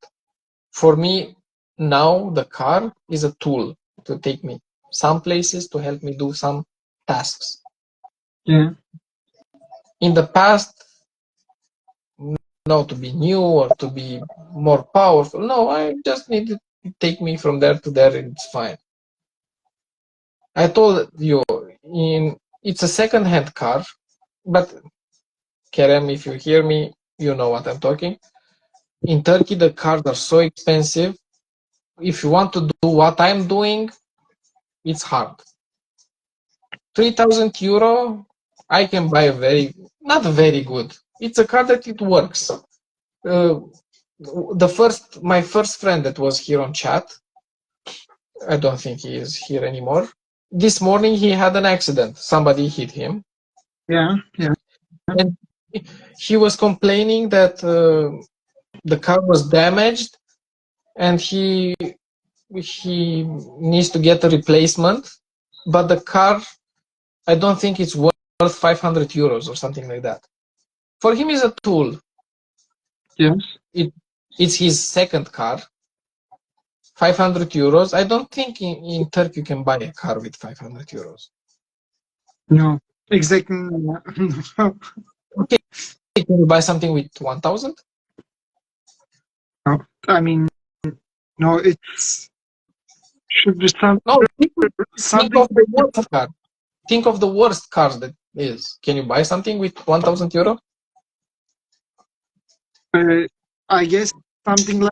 For me, now the car is a tool to take me some places, to help me do some tasks. yeah, In the past, no, to be new or to be more powerful. No, I just need to take me from there to there, and it's fine. I told you, it's a second-hand car, but Kerem, if you hear me, you know what I'm talking. In Turkey, the cars are so expensive. If you want to do what I'm doing, it's hard. 3,000 euro, I can buy a not very good. It's a car that it works. My first friend that was here on chat, I don't think he is here anymore. This morning he had an accident. Somebody hit him, yeah, yeah, and he was complaining that the car was damaged, and he needs to get a replacement. But the car, I don't think it's worth 500 euros or something like that. For him, it's a tool. yes. It's his second car. 500 euros. I don't think in Turkey you can buy a car with 500 euros. No, exactly. Okay, can you buy something with 1,000? No, I mean, no, it's should be No, think something of the worst car. Think of the worst cars that is. Can you buy something with 1,000 euro? I guess something like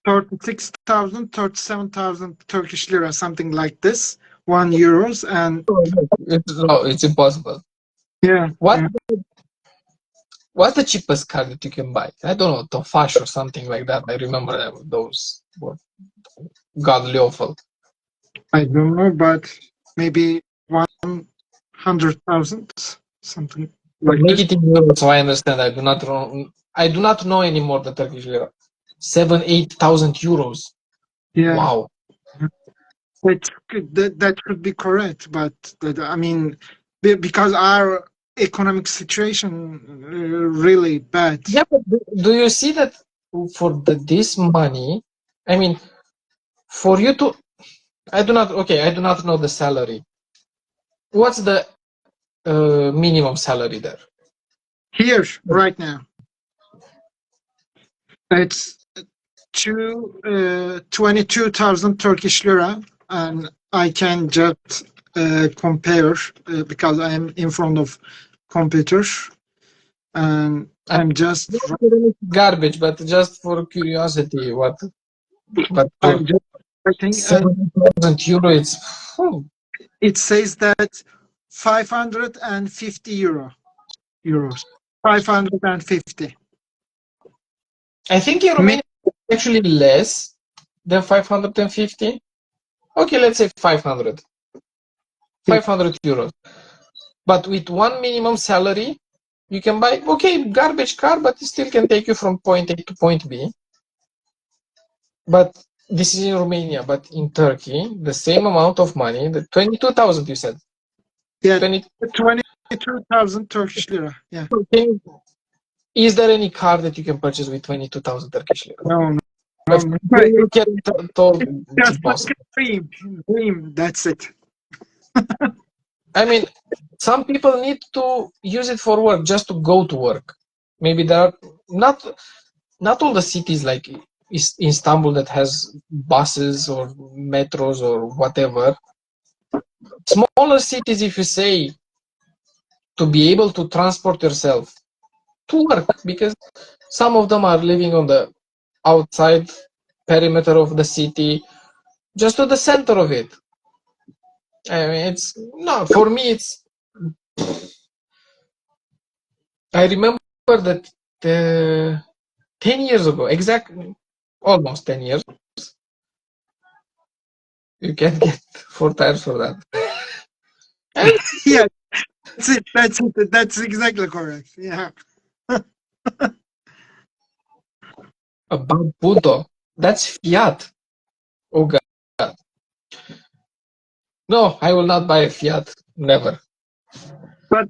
36,000, 37,000 Turkish lira, something like this, €1, and No, it's impossible. yeah, What yeah. What's the cheapest car that you can buy? I don't know, Tofaş or something like that. I remember those were godly awful. I don't know, but maybe 100,000, something like Make this. it in euros so I understand. I do not know anymore the Turkish lira. 7,000-8,000 euros. Yeah, Wow. that could be correct, but I mean, because our economic situation really bad. Yeah, but do you see that for this money? I mean, for you to, I do not know the salary. What's the minimum salary there? Here, right now, it's 22,000 Turkish lira, and I can just compare because I am in front of computer, and I I'm just garbage, but just for curiosity, but I'm just writing, and 7,000 euro, it's it says that 550 euros, 550. I think in Mi- Romania it's actually less than 550. Okay, let's say 500. 500 euros. But with one minimum salary, you can buy, okay, garbage car, but it still can take you from point A to point B. But this is in Romania, but in Turkey, the same amount of money, the 22,000 you said. Yeah, 20, 22,000 Turkish lira. Yeah, is there any car that you can purchase with 22,000 Turkish lira? no, no, But no. when you get told It's it's just like impossible. a dream. That's it. I mean, some people need to use it for work, just to go to work. Maybe there are not all the cities like Istanbul that has buses or metros or whatever. Smaller cities, if you say, to be able to transport yourself to work, because some of them are living on the outside perimeter of the city, just to the center of it. I mean, it's no, for me, I remember that 10 years ago, exactly almost 10 years. You can get 4 tires for that. And Yeah, that's it. That's it. That's exactly correct. Yeah. about Punto, that's Fiat. Oh God. No, I will not buy a Fiat. Never. But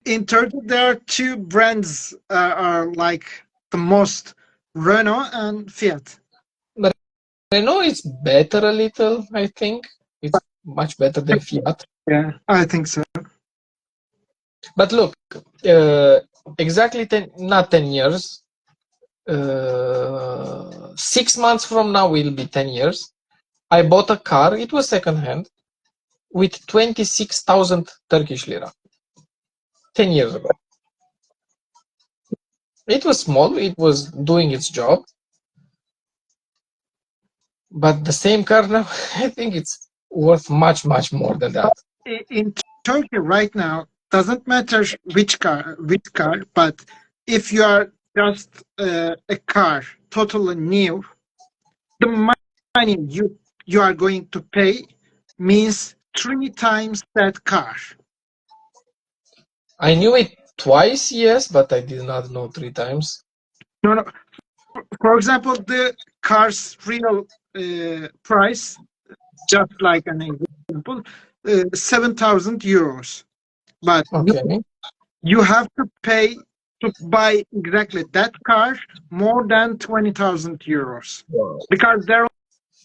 in Turkey, there are two brands are like the most, Renault and Fiat. But Renault is better a little, I think. It's much better than Fiat. Yeah, I think so. But look, uh, exactly 10, not 10 years. 6 months from now will be 10 years. I bought a car. It was secondhand with 26,000 Turkish lira. 10 years ago. It was small. It was doing its job. But the same car now, I think it's worth much, much more than that. In Turkey right now, doesn't matter which car, but if you are just a car totally new, the money you are going to pay means 3 times that car. I knew it twice, yes, but I did not know 3 times. No, no. For example, the car's real price, just like an example, 7,000 euros. But Okay. you have to pay to buy exactly that car more than 20,000 euros Wow. because there are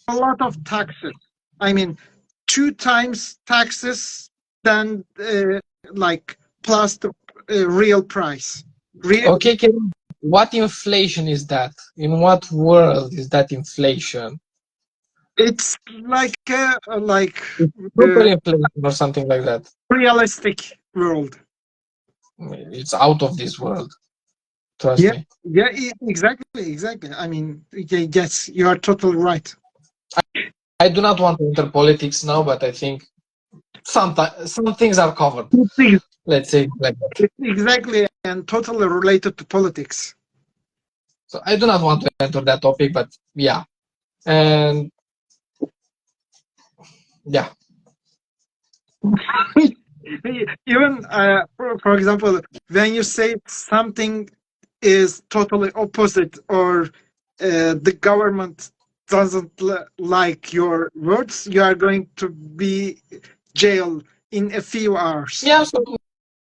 a lot of taxes. I mean, 2 times taxes than like plus the real price. Okay, Kevin, what inflation is that? In what world is that inflation? It's like Super the inflation or something like that. realistic world. It's out of this world. Trust Yeah, me. yeah, exactly. I mean, yes, you are totally right. I do not want to enter politics now, but I think some things are covered. It's Let's say like that. exactly and totally related to politics. So I do not want to enter that topic, but yeah. And yeah. Even for example, when you say something is totally opposite or the government doesn't like your words, you are going to be jailed in a few hours. Yeah, so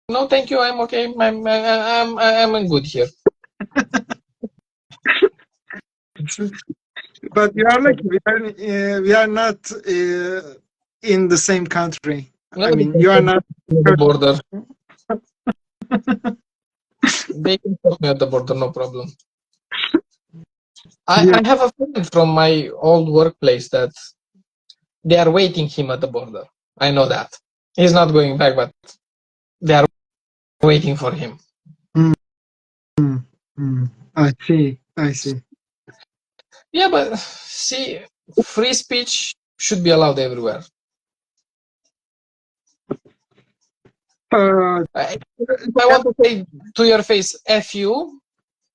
no, thank you. I'm okay. I'm good here. But you are lucky. We are not in the same country. No, I they mean, can you are stop not. me at the border. They can stop me at the border, no problem. Yeah. I have a friend from my old workplace that they are waiting him at the border. I know that. He's not going back, but they are waiting for him. Mm, I see. I see. Yeah, but see, free speech should be allowed everywhere. If I want to say to your face, F you,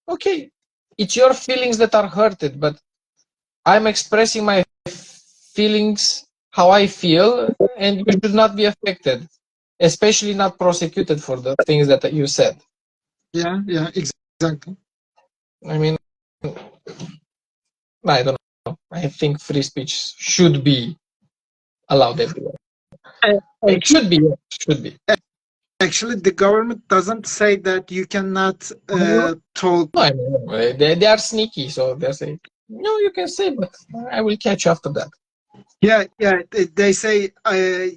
okay, it's your feelings that are hurted, but I'm expressing my feelings how I feel, and you should not be affected, especially not prosecuted for the things that you said. Yeah, exactly. I mean, I don't know. I think free speech should be allowed everywhere. It should be. Should be. Actually, the government doesn't say that you cannot talk. No, I mean, they are sneaky, so they say, no, you can say, but I will catch you after that. Yeah, yeah. They say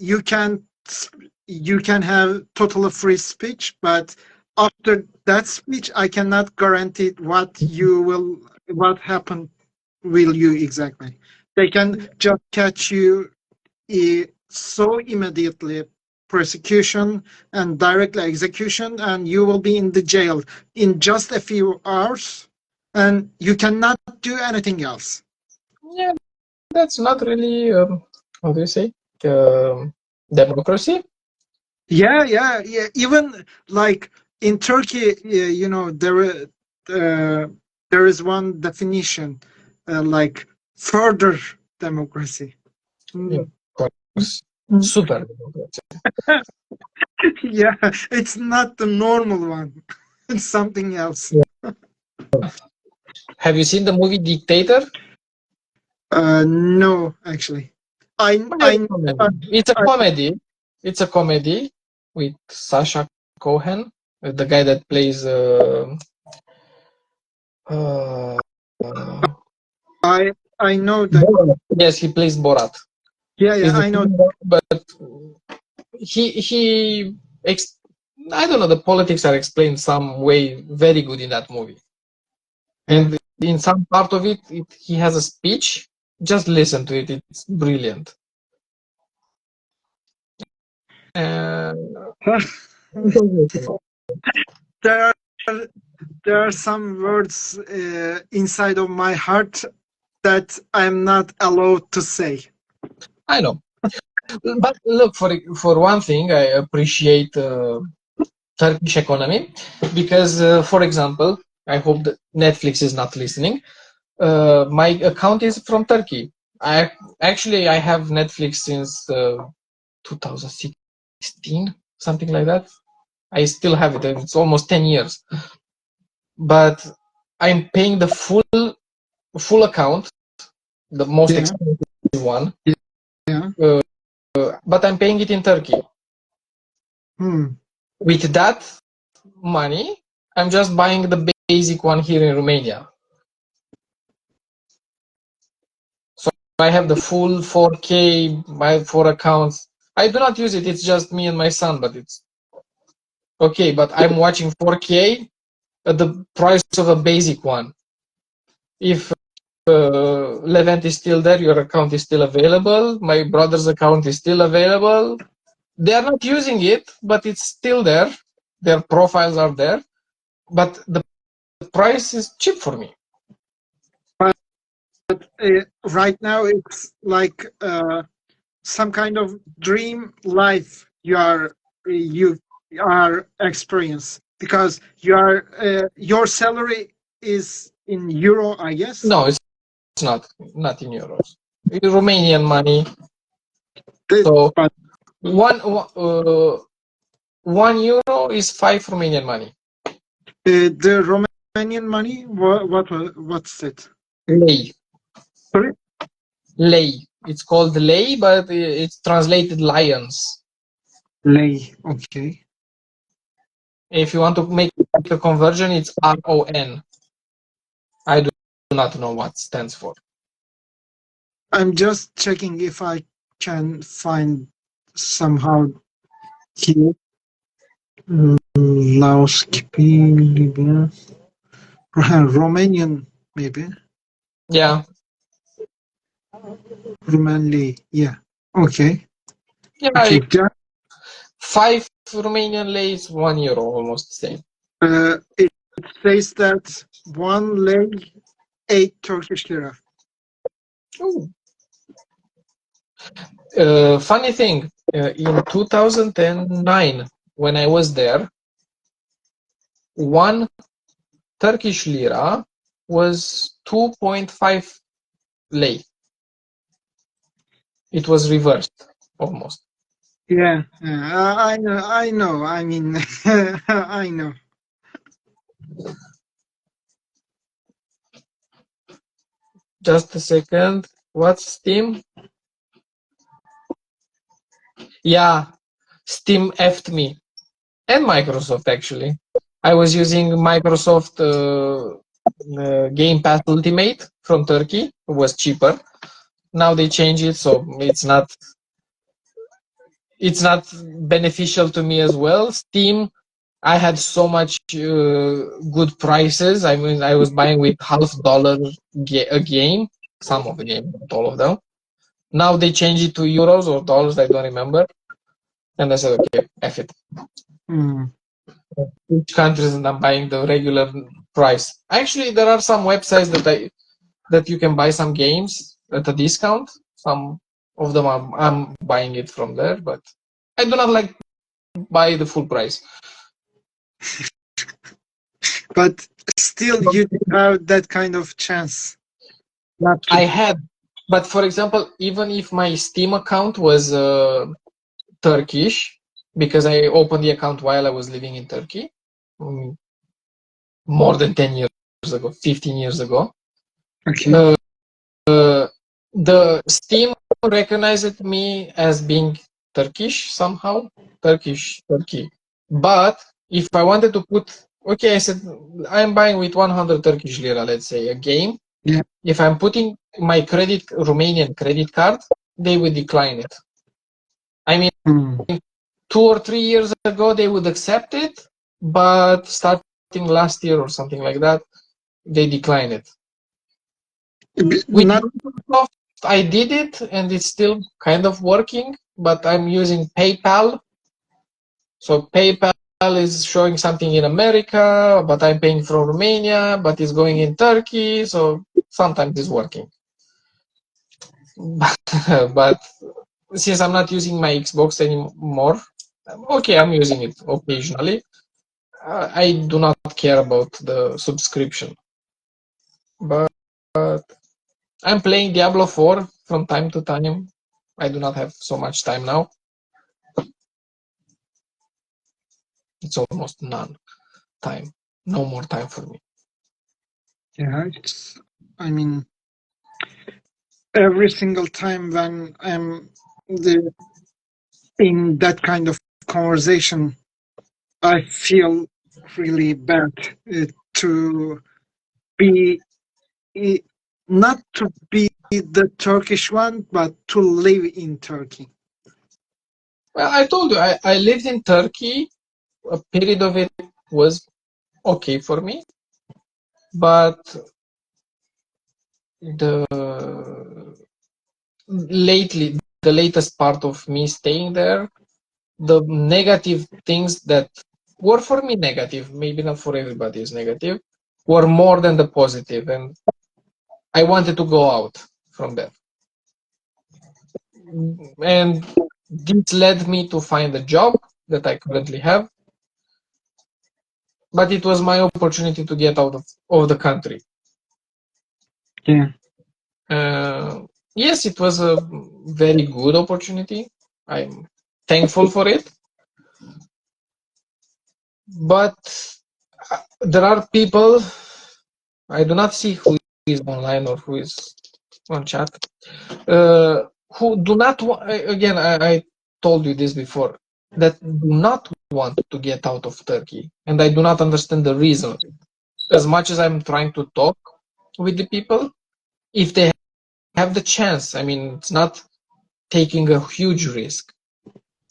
you can have total free speech, but after that speech, I cannot guarantee what happen will you exactly. They can just catch you so immediately, prosecution and directly execution, and you will be in the jail in just a few hours, and you cannot do anything else. Yeah, that's not really, how do you say, democracy? Yeah. Even like in Turkey, there is one definition. like further democracy. Yeah, Mm. of course. Mm. Super. Yeah, it's not the normal one. It's something else. Yeah. Have you seen the movie Dictator? No, actually, I I I recommend I, it. It's a I comedy. It's a comedy with Sasha Cohen, the guy that plays uh, uh, I know that. Borat. Yes, he plays Borat. Yeah, yeah, Is the I know. same, but he I don't know. The politics are explained some way very good in that movie, Yeah. and in some part of it, he has a speech. Just listen to it; it's brilliant. Uh, there are there are some words inside of my heart that I'm not allowed to say. I know, but look, for one thing, I appreciate Turkish economy because, for example, I hope that Netflix is not listening. My account is from Turkey. I have Netflix since 2016, something like that. I still have it. It's almost 10 years, but I'm paying the full account, the most Yeah, expensive one. yeah. But I'm paying it in Turkey. Hmm. With that money, I'm just buying the basic one here in Romania. So I have the full 4K, my 4 accounts. I do not use it. It's just me and my son, but it's okay. But I'm watching 4K at the price of a basic one. If Levent is still there, your account is still available. My brother's account is still available. They are not using it, but it's still there. Their profiles are there, but the price is cheap for me. But right now it's like some kind of dream life you are experience because your salary is in euro, I guess. No, it's not in euros. It's Romanian money. The- So but one uh, €1 is 5 Romanian money. the Romanian money, what's it? Lei. Sorry, Lei. It's called lei, but it's translated lions. lei. Okay, If you want to make a conversion, it's RON. I do not know what stands for. I'm just checking if I can find somehow here. Laos, Libya, Romanian maybe. Yeah. Romanly, yeah. Okay. Yeah. Okay. 5 Romanian lei is €1, almost the same. It says that one leg, 8 Turkish lira. Ooh. Funny thing, in 2009, when I was there, 1 Turkish lira was 2.5 lei. It was reversed almost. Yeah, I know. I know. I mean, I know. Just a second. What's Steam? Yeah, Steam effed me. And Microsoft, actually. I was using Microsoft Game Pass Ultimate from Turkey. It was cheaper. Now they change it, so it's not beneficial to me as well. Steam, I had so much good prices. I mean, I was buying with $half a game, some of the game, not all of them. Now they change it to euros or dollars, I don't remember. And I said, okay, F it. Mm. Which countries, and I'm buying the regular price. Actually, there are some websites that you can buy some games at a discount. Some of them I'm buying it from there, but I do not like buy the full price. But still, you have that kind of chance. Not I to. had, but for example, even if my Steam account was Turkish, because I opened the account while I was living in Turkey, mm, more than 10 years ago, 15 years ago, Okay. uh, the Steam recognized me as being Turkish somehow, Turkey. But if I wanted to put, okay, I said I'm buying with 100 Turkish lira, let's say, a game. Yeah. If I'm putting my Romanian credit card, they would decline it. I mean, Mm. 2 or 3 years ago, they would accept it, but starting last year or something like that, they decline it. With Not. Microsoft, I did it, and it's still kind of working, but I'm using PayPal. So PayPal is showing something in America, but I'm paying from Romania, but it's going in Turkey, so sometimes it's working. But since I'm not using my Xbox anymore, okay, I'm using it occasionally. I do not care about the subscription, but I'm playing Diablo 4 from time to time. I do not have so much time now. It's almost none time. No more time for me. Yeah. It's. I mean, every single time when I'm in that kind of conversation, I feel really bad to be i- not to be the Turkish one, but to live in Turkey. Well, I told you, I lived in Turkey. A period of it was okay for me, but the the latest part of me staying there, the negative things that were for me negative, maybe not for everybody is negative, were more than the positive, and I wanted to go out from there. And this led me to find a job that I currently have, but it was my opportunity to get out of the country. Yeah. Yes, it was a very good opportunity. I'm thankful for it. But there are people, I do not see who is online or who is on chat, who do not again, I told you this before, that do not want to get out of Turkey. And I do not understand the reason of it. As much as I'm trying to talk with the people, if they have the chance, I mean, it's not taking a huge risk.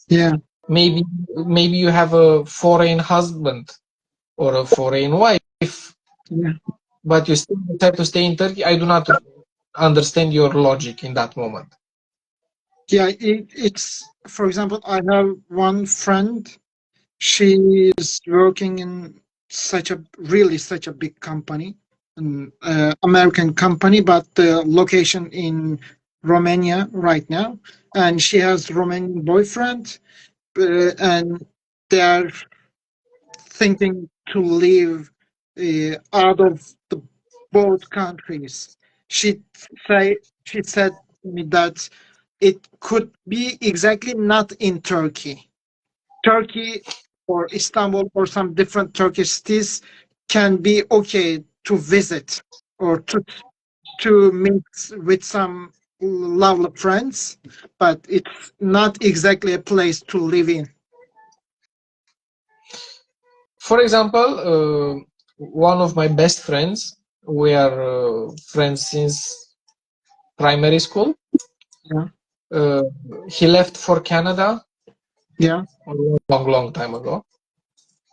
Yeah. Maybe you have a foreign husband or a foreign wife, Yeah. but you still decide to stay in Turkey. I do not understand your logic in that moment. Yeah. It's, for example, I have one friend. She is working in such a big company, an American company, but the location in Romania right now. And she has Romanian boyfriend, and they are thinking to live out of the both countries. She she said to me that it could be exactly not in Turkey. Turkey or Istanbul or some different Turkish cities can be okay to visit or to meet with some lovely friends, but it's not exactly a place to live in. For example, one of my best friends, we are friends since primary school. Yeah, Uh, he left for Canada yeah, a long time ago,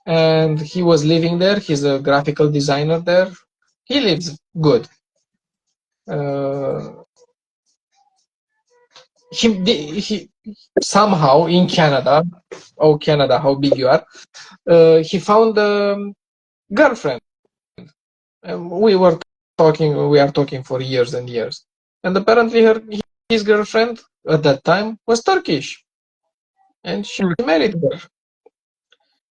and he was living there. He's a graphical designer there. He lives good. Uh, he somehow in Canada, oh Canada, how big you are! He found a girlfriend. We were talking. We are talking for years and years, and apparently his girlfriend at that time was Turkish, and she married her.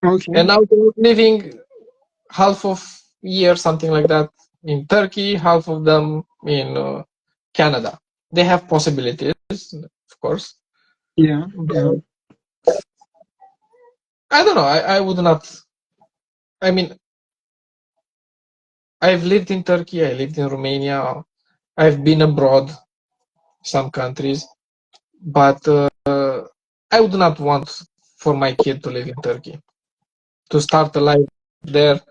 okay, And now they're living half of year, something like that, in Turkey. Half of them in Canada. They have possibilities, of course. Yeah, yeah, But I don't know. I would not. I mean, I've lived in Turkey. I lived in Romania. I've been abroad, some countries, but I would not want for my kid to live in Turkey, to start a life there.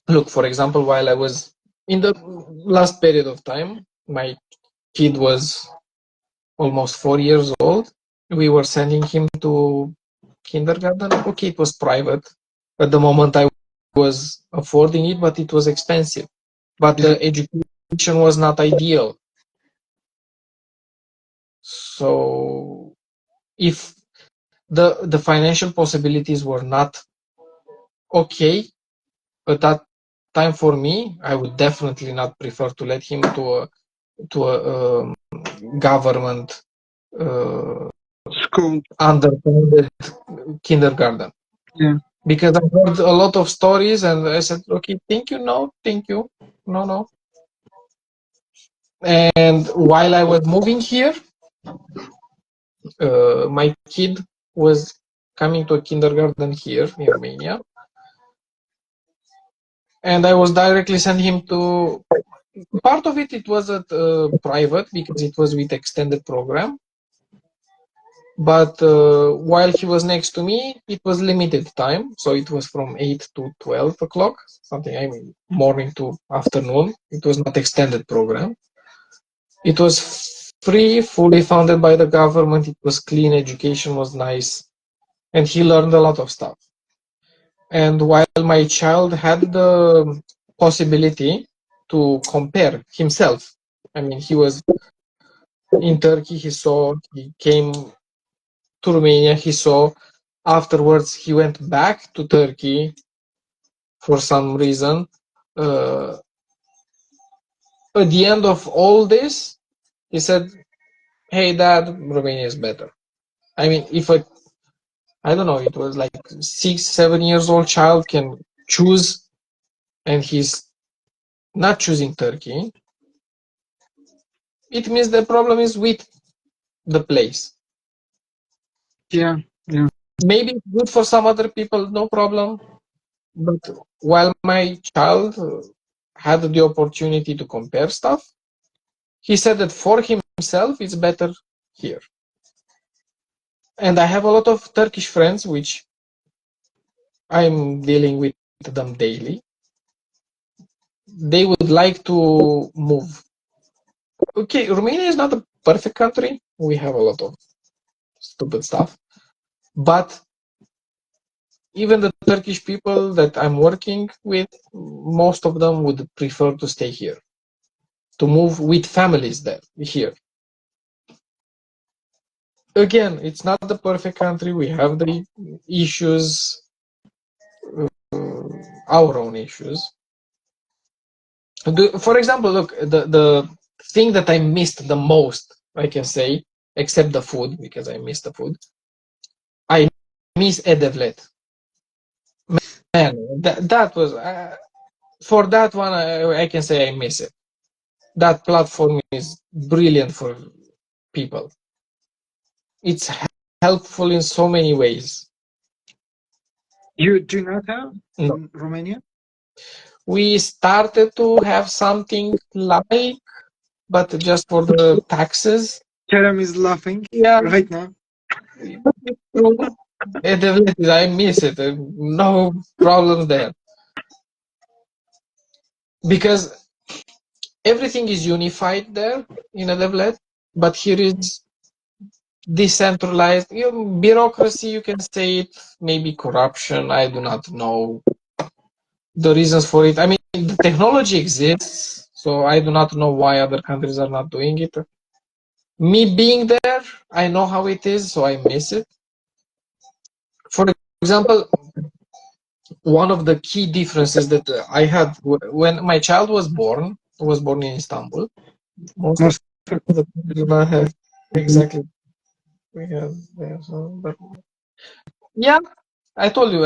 Look, for example, while I was in the last period of time, my kid was almost 4 years old. We were sending him to kindergarten. Okay, it was private. At the moment, I was affording it, but it was expensive. But yeah, the education was not ideal. So if the financial possibilities were not okay at that time for me, I would definitely not prefer to let him to a government uh, school. underfunded kindergarten, Yeah, because I heard a lot of stories and I said, okay, thank you, no, thank you, no, no. And while I was moving here, my kid was coming to a kindergarten here in Romania, and I was directly sent him to. Part of it was at private because it was with extended program, but while he was next to me, it was limited time, so it was from 8 to 12 o'clock, something, I mean, morning to afternoon. It was not extended program. It was free, fully funded by the government. It was clean, education was nice, and he learned a lot of stuff. And while my child had the possibility to compare himself, I mean, he was in Turkey, he came to Romania, he saw, afterwards he went back to Turkey for some reason. Uh, at the end of all this, he said, hey dad, Romania is better. I mean, if I don't know, it was like 6, 7 years old child can choose and he's not choosing Turkey, it means the problem is with the place. yeah, yeah, Maybe it's good for some other people, no problem. But while my child had the opportunity to compare stuff, he said that for himself it's better here. And I have a lot of Turkish friends which I'm dealing with them daily. They would like to move. Okay, Romania is not a perfect country. We have a lot of stupid stuff. But even the Turkish people that I'm working with, most of them would prefer to stay here, to move with families there, here. Again, it's not the perfect country. We have the issues, our own issues. For example, look, the thing that I missed the most, I can say, except the food, because I miss the food, I miss Edevlet. Man, that was, for that one, I can say I miss it. That platform is brilliant for people. It's helpful in so many ways. you do not have No. in Romania? We started to have something like, but just for the taxes. Kerem is laughing Yeah, right now. it's true. I miss it. No problem there. Because everything is unified there in a devlet, but here is decentralized. Bureaucracy, you can say it, maybe corruption. I do not know the reasons for it. I mean, the technology exists, so I do not know why other countries are not doing it. Me being there, I know how it is, so I miss it. For example, one of the key differences that I had when my child was born in Istanbul. Most of Most the people do not have exactly. We have there, so, but yeah, I told you,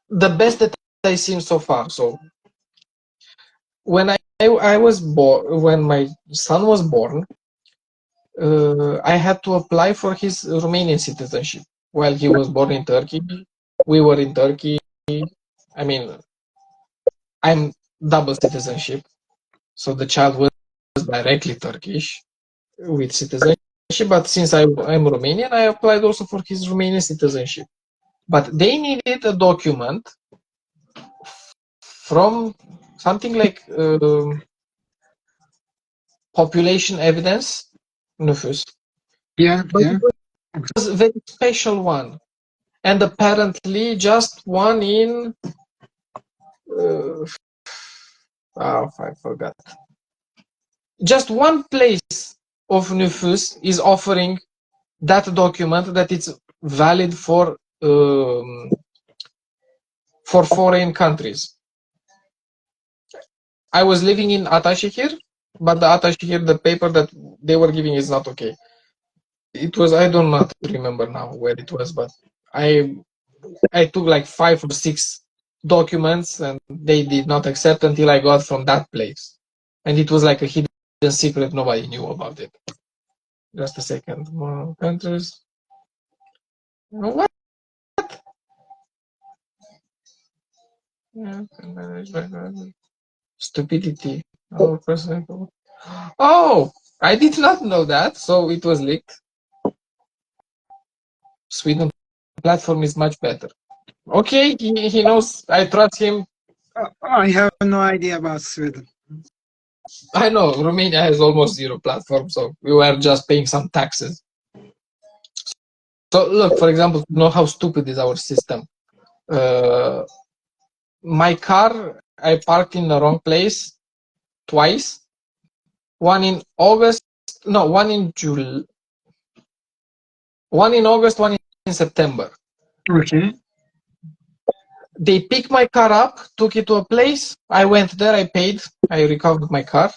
the best that I seen so far. So when I I was born, when my son was born, I had to apply for his Romanian citizenship. While he was born in Turkey, we were in Turkey. I mean, I'm double citizenship, so the child was directly Turkish with citizenship. But since I'm Romanian, I applied also for his Romanian citizenship. But they needed a document from something like population evidence, nüfus. Yeah, But yeah. it was a very special one, and apparently just one in I forgot. Just one place of nüfus is offering that document that it's valid for foreign countries. I was living in Ataşehir, but the Ataşehir, the paper that they were giving is not okay. It was, I do not remember now where it was, but I took like 5 or 6 documents and they did not accept until I got from that place. And it was like a hidden secret, nobody knew about it. Just a second. More countries. What? Yeah, stupidity. Oh, I did not know that, so it was leaked. Sweden platform is much better. Okay, he knows. I trust him. I have no idea about Sweden. I know Romania has almost zero platform, so we were just paying some taxes. So look, for example, to know how stupid is our system. My car, I parked in the wrong place twice. One in August, no, one in July, one in August, one in September. Okay. They picked my car up, took it to a place. I went there, I paid, I recovered my car.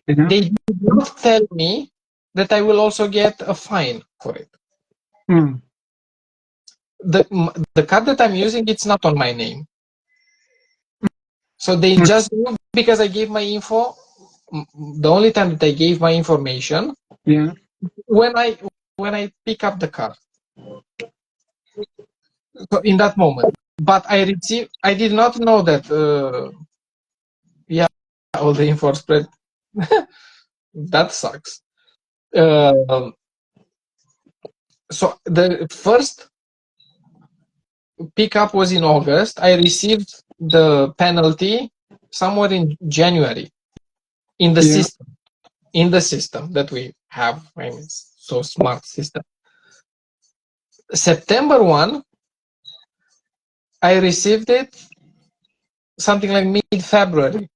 Yeah. They did not tell me that I will also get a fine for it. Mm. The car that I'm using, it's not on my name. So they just knew because I gave my info. The only time that I gave my information, Yeah. when I pick up the car. So in that moment, but I did not know that. Yeah, all the info spread. That sucks. So the first pickup was in August. I received the penalty somewhere in January in the Yeah. system. In the system that we have, I mean, so smart system. September 1, I received it something like mid-February.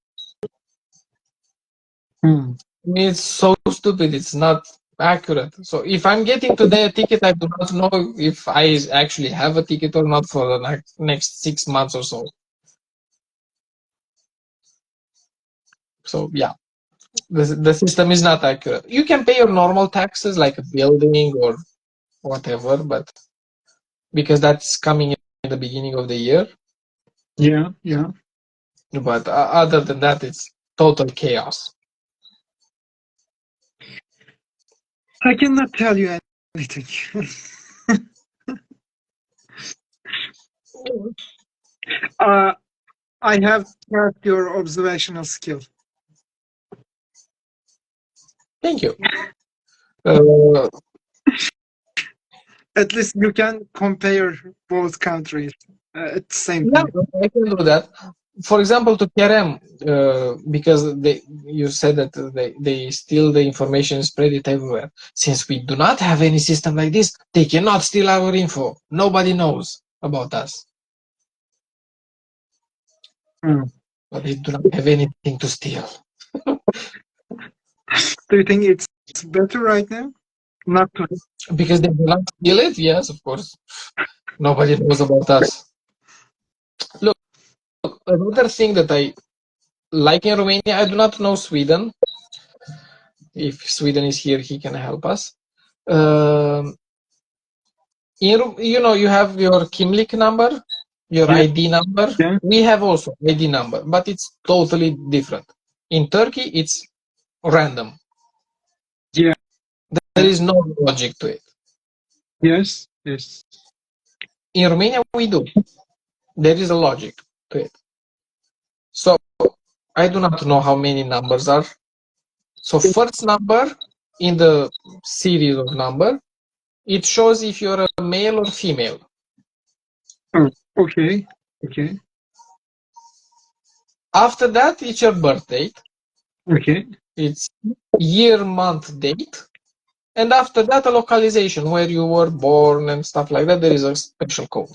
Mm. It's so stupid. It's not accurate. So if I'm getting today a ticket, I do not know if I actually have a ticket or not for the next 6 months or so. So yeah, the system is not accurate. You can pay your normal taxes like a building or whatever, but because that's coming in the beginning of the year. Yeah. Yeah. But other than that, it's total chaos. I cannot tell you anything. I have trust your observational skill. Thank you. At least you can compare both countries at the same Yeah, time. I can do that. For example, to KRM, because you said that they steal the information and spread it everywhere. Since we do not have any system like this, they cannot steal our info. Nobody knows about us. Mm. But they do not have anything to steal. Do you think it's better right now? Not to. Because they do not steal it? Yes, of course. Nobody knows about us. Look, another thing that I like in Romania, I do not know Sweden. If Sweden is here, he can help us. You have your Kimlik number, your Yeah. ID number. Yeah. We have also ID number, but it's totally different. In Turkey, it's random. Yeah. There is no logic to it. Yes. Yes. In Romania, we do. There is a logic to it. So I do not know how many numbers are. So first number in the series of number, it shows if you're a male or female. Oh, okay. Okay. After that, it's your birth date. Okay. It's year, month, date. And after that, a localization where you were born and stuff like that. There is a special code.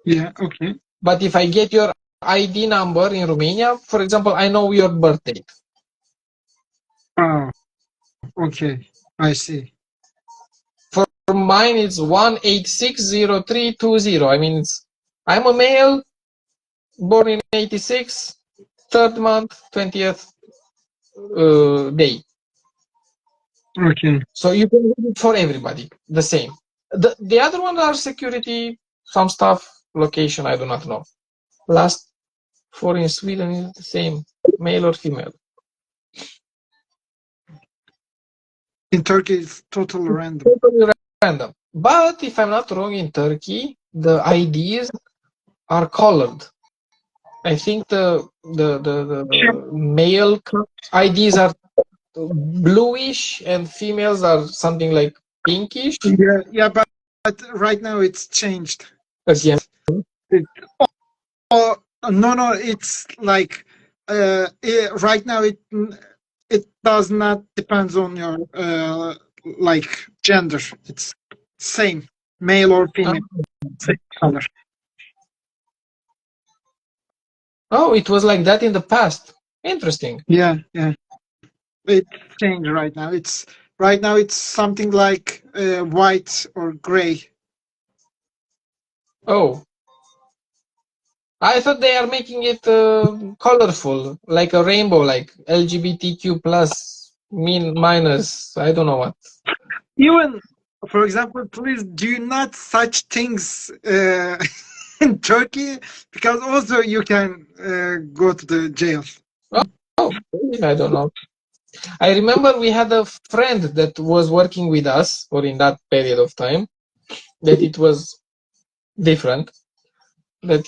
Yeah. Okay. But if I get your ID number in Romania, for example, I know your birth date. Oh, okay. I see. For mine, it's 1860320. I mean, I'm a male, born in 86, third month, 20th day. Okay. So you can do it for everybody, the same. The other ones are security, some stuff, location, I do not know. Last four in Sweden is the same, male or female. In Turkey, it's totally random. Totally random. But if I'm not wrong, in Turkey, the IDs are colored. I think the male IDs are bluish and females are something like pinkish. Yeah. Yeah. But right now it's changed. Again. It, oh no! It's like right now it does not depends on your like gender. It's same male or female. Same color. Oh, it was like that in the past. Interesting. Yeah. Yeah. It changed right now. It's right now. It's something like white or gray. Oh, I thought they are making it colorful, like a rainbow, like LGBTQ plus, minus. I don't know what. Even, for example, please do not such things in Turkey because also you can go to the jail. Oh, I don't know. I remember we had a friend that was working with us, or in that period of time, that it was different. That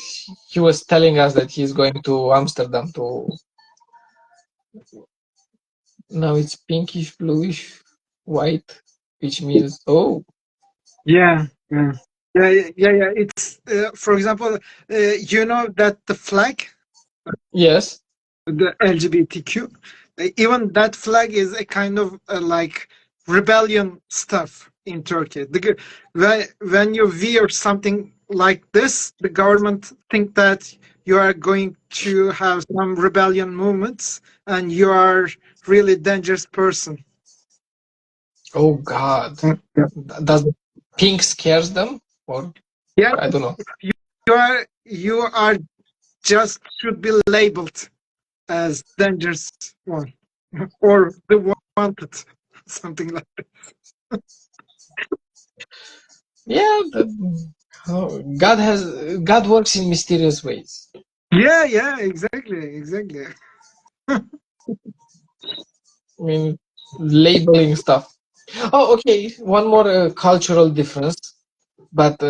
he was telling us that he's going to Amsterdam to. Now it's pinkish, bluish, white, which means Yeah, yeah, yeah. It's for example, you know that the flag, yes. the LGBTQ, even that flag is a kind of like rebellion stuff in Turkey. When you wear something like this, the government think that you are going to have some rebellion movements and you are really dangerous person. Oh God. Yeah. Does the pink scares them, or Yeah, I don't know. you are just should be labeled as dangerous one or the wanted, something like that. Yeah, God works in mysterious ways. Yeah, exactly. I mean, labeling stuff. Oh, okay. One more cultural difference, but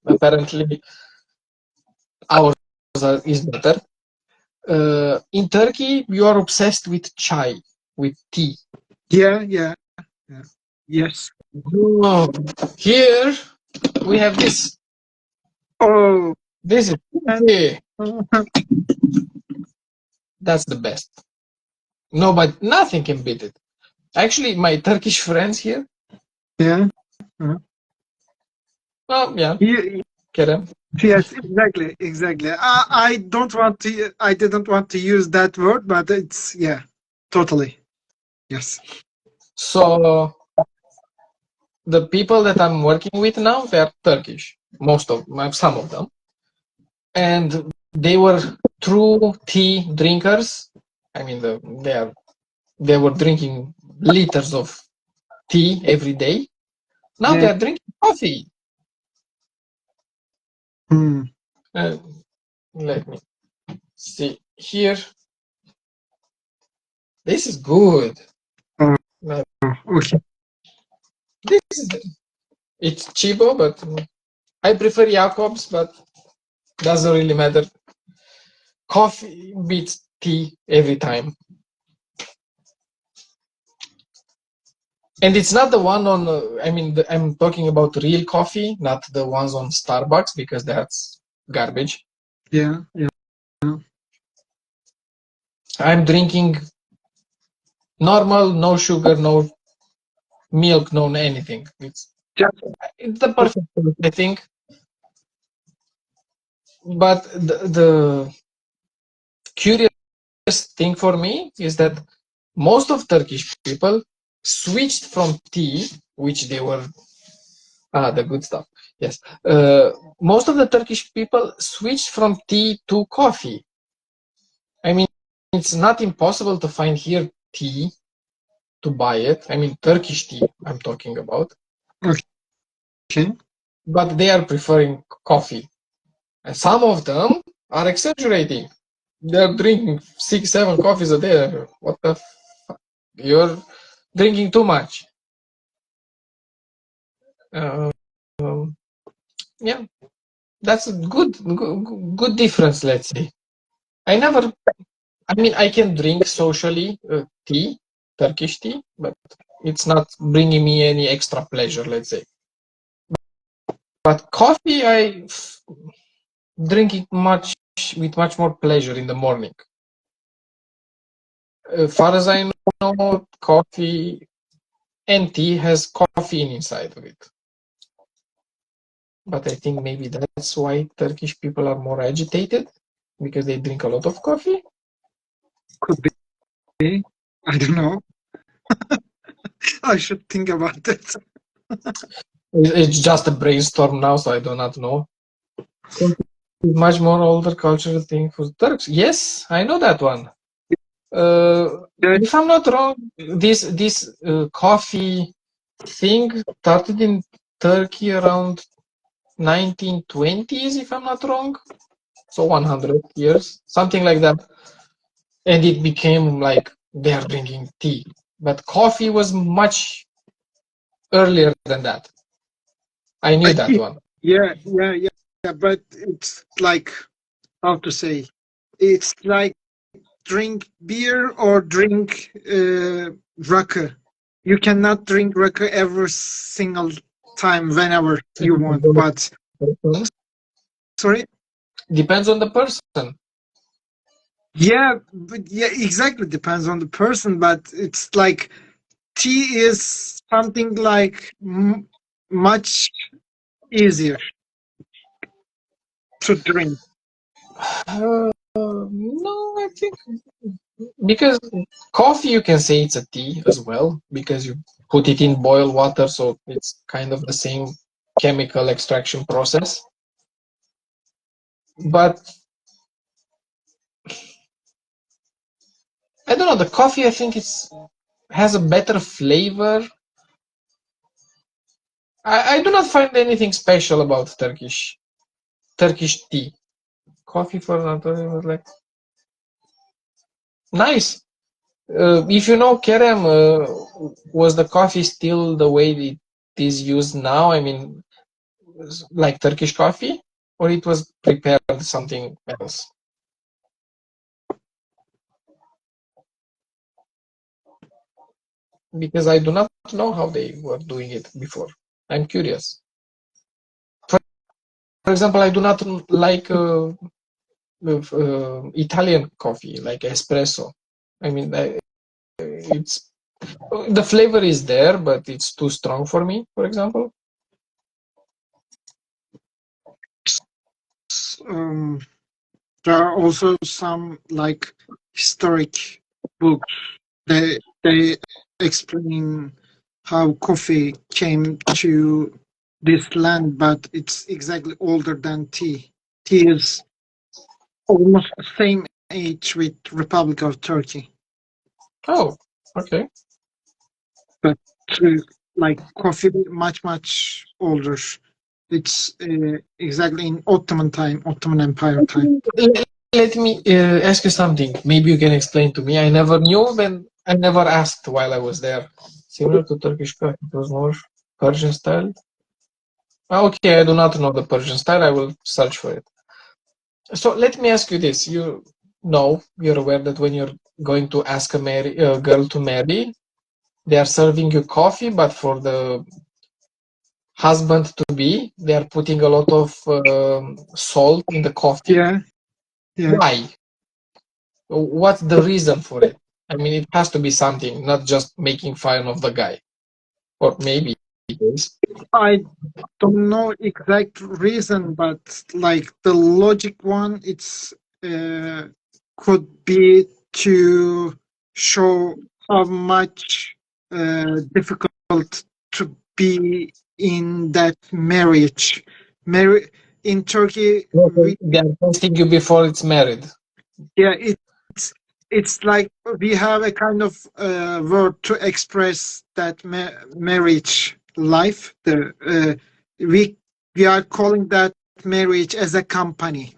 apparently ours is better. In Turkey, you are obsessed with chai, with tea. Yeah. Yes. Oh, here we have this. Oh, This is and tea. That's the best. Nobody, nothing can beat it. Actually, my Turkish friends here. yeah. Oh, yeah, Ye- Kerem. Yes, exactly. I don't want to. I didn't want to use that word, but it's yeah, totally. Yes. So the people that I'm working with now, they're Turkish. Some of them, and they were true tea drinkers. I mean, they were drinking liters of tea every day. Now Yeah. they're drinking coffee. Hmm. Let me see here. This is good. Oh, Like, okay. this is, it's cheapo, but I prefer Jacobs, but doesn't really matter. Coffee beats tea every time. And it's not the one on, I'm talking about real coffee, not the ones on Starbucks, because that's garbage. Yeah, yeah. I'm drinking normal, no sugar, no milk, no anything. Just It's the perfect taste, I think. But the curious thing for me is that most of Turkish people switched from tea, which they were the good stuff. Yes, most of the Turkish people switched from tea to coffee. I mean, it's not impossible to find here tea to buy it. I mean, Turkish tea. I'm talking about, okay. but they are preferring coffee, and some of them are exaggerating. They're drinking 6, 7 coffees a day. What the? You're drinking too much. Uh, yeah, that's a good difference. Let's say. I never. I mean, I can drink socially tea, Turkish tea, but it's not bringing me any extra pleasure. Let's say. But coffee, I drink it with much more pleasure in the morning. Far as I know, coffee and tea has caffeine inside of it. But I think maybe that's why Turkish people are more agitated because they drink a lot of coffee. Could be. I don't know. I should think about it. It's just a brainstorm now, so I do not know. Much more older cultural thing for Turks. Yes, I know that one. Yeah, If I'm not wrong, this coffee thing started in Turkey around 1920s, if I'm not wrong. So 100 years, something like that. And it became like they are drinking tea. But coffee was much earlier than that. I knew I that think. one. Yeah. But it's like, how to say? It's like drink beer or drink rakı. You cannot drink rakı every single time whenever you want. But sorry. Depends on the person. Yeah, but yeah, exactly. Depends on the person, but it's like tea is something like much easier to drink. No, I think because coffee you can say it's a tea as well because you put it in boiled water, so it's kind of the same chemical extraction process. But I don't know, the coffee I think it's has a better flavor. I do not find anything special about Turkish tea. Coffee for Anatoly was like nice. If you know Kerem, was the coffee still the way it is used now? I mean, like Turkish coffee, or it was prepared something else? Because I do not know how they were doing it before. I'm curious. For example, I do not like Italian coffee, like espresso. I mean, it's the flavor is there, but it's too strong for me. For example, Um, there are also some like historic books. They explain how coffee came to this land, but it's exactly older than tea. Tea is almost the same age with Republic of Turkey, oh, okay. but like coffee much older. It's exactly in Ottoman time, Ottoman Empire time. Let me ask you something. Maybe you can explain to me. I never knew when I never asked while I was there. Similar to Turkish coffee, it was more Persian style. Okay, I do not know the Persian style. I will search for it. So let me ask you this: you know, you're aware that when you're going to ask a girl to marry, they are serving you coffee, but for the husband to be, they are putting a lot of salt in the coffee. Yeah, yeah. Why? What's the reason for it? I mean, it has to be something, not just making fun of the guy. Or maybe it is. I don't know exact reason, but like the logic one, it's uh, could be to show how much difficult to be in that marriage. Marri- in Turkey, Okay, we they are testing you before it's married. yeah, it's like we have a kind of word to express that marriage life. We we are calling that marriage as a company.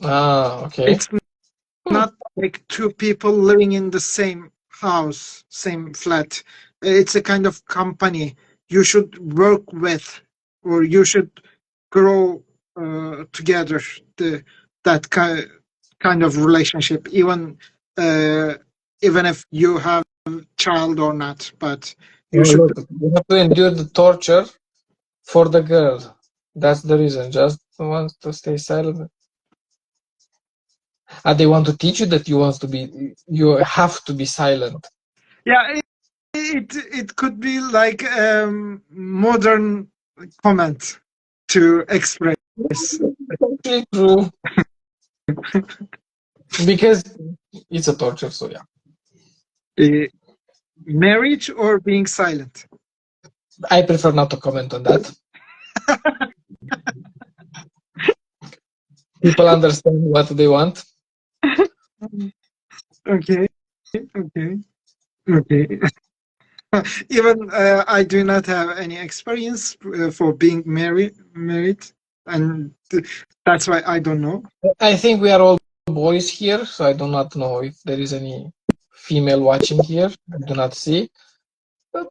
Ah, okay. It's Hmm. not like two people living in the same house, same flat. It's a kind of company you should work with, or you should grow together. The that kind of relationship, uh, even if you have child or not, but you Now should. look, you have to endure the torture for the girl. That's the reason. Just wants to stay silent. And they want to teach you that you have to be silent. Yeah, it could be like modern comment to express Actually true. Because it's a torture, so yeah. uh, marriage or being silent. I prefer not to comment on that. People understand what they want. Okay, okay, okay. Even I do not have any experience for being married, and that's why I don't know. I think we are all boys here, so I do not know if there is any female watching here. I do not see. But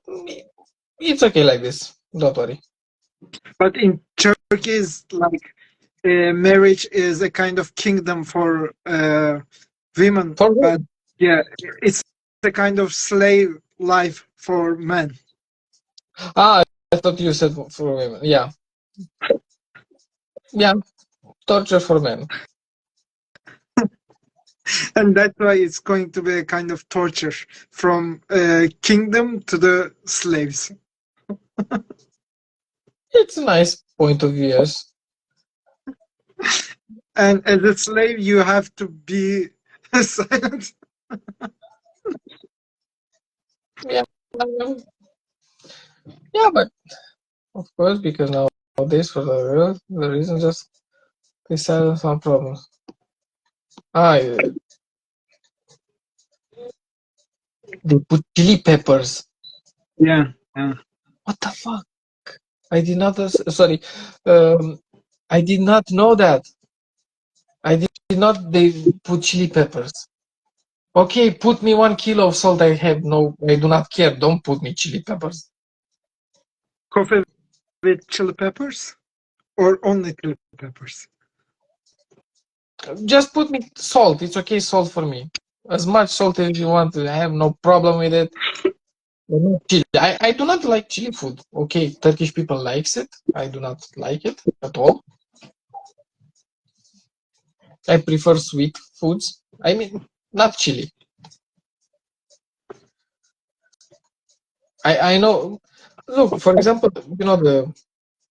it's okay like this. Don't worry. But in Turkey, is like marriage is a kind of kingdom for women, For but me. yeah, it's a kind of slave life for men, Ah, I thought you said for women. Yeah. Yeah. Torture for men. and that's why it's going to be a kind of torture from kingdom to the slaves. It's a nice point of view, yes. And as a slave, you have to be silent. Yeah. um, Yeah, but of course, because nowadays for the girl, the reason just they silence some problems. Ah, they put chili peppers. Yeah, yeah. What the fuck? I did not. Sorry, I did not know that. I did not. They put chili peppers. Okay, put me 1 kilo of salt. I have no. I do not care. Don't put me chili peppers. Coffee with chili peppers or only chili peppers? Just put me salt. It's okay. Salt for me. As much salt as you want. I have no problem with it. But not chili. I do not like chili food. Okay, Turkish people likes it. I do not like it at all. I prefer sweet foods. I mean, not chili. I know. Look, for example, you know the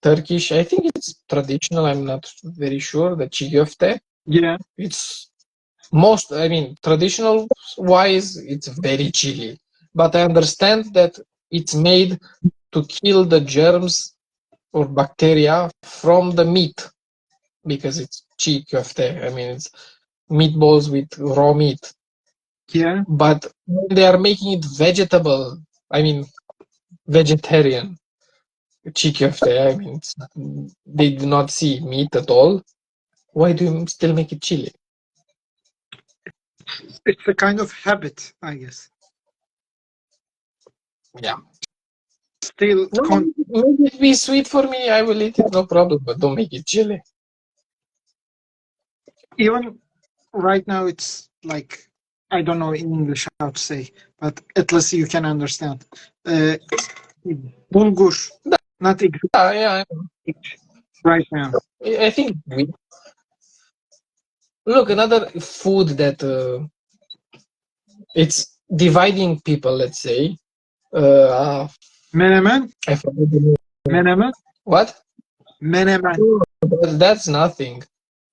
Turkish. I think it's traditional. I'm not very sure. The çiğ köfte. Yeah, It's most. I mean, traditional wise, it's very chili. But I understand that it's made to kill the germs or bacteria from the meat because it's çiğ köfte. I mean, it's meatballs with raw meat. yeah. But when they are making it vegetable, I mean, vegetarian çiğ köfte. I mean, they do not see meat at all. Why do you still make it chili? It's a kind of habit, I guess. Yeah. Still, No, maybe it be sweet for me. I will eat it, no problem. But don't make it chili. even right now, it's like I don't know in English how to say, but at least you can understand. Bulgur, not exactly Yeah. right now. I think look, another food that it's dividing people. Let's say. Menemen, I forgot the name. menemen, What? menemen. That's nothing.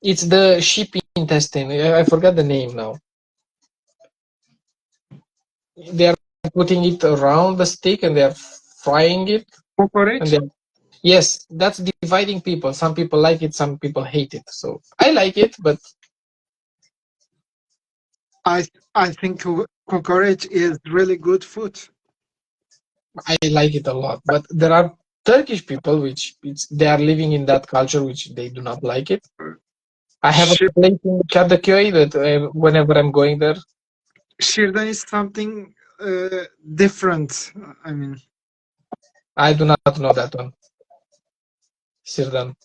It's the sheep intestine. I forgot the name now. They are putting it around the stick and they are frying it. And Kokoreç. yes, that's dividing people. Some people like it, some people hate it. So I like it, but I think kokoreç is really good food. I like it a lot. But there are Turkish people they are living in that culture which they do not like it. I have a Şir, place in Kadıköy that whenever I'm going there, şirden is something different. I mean, I do not know that one. Sirdan.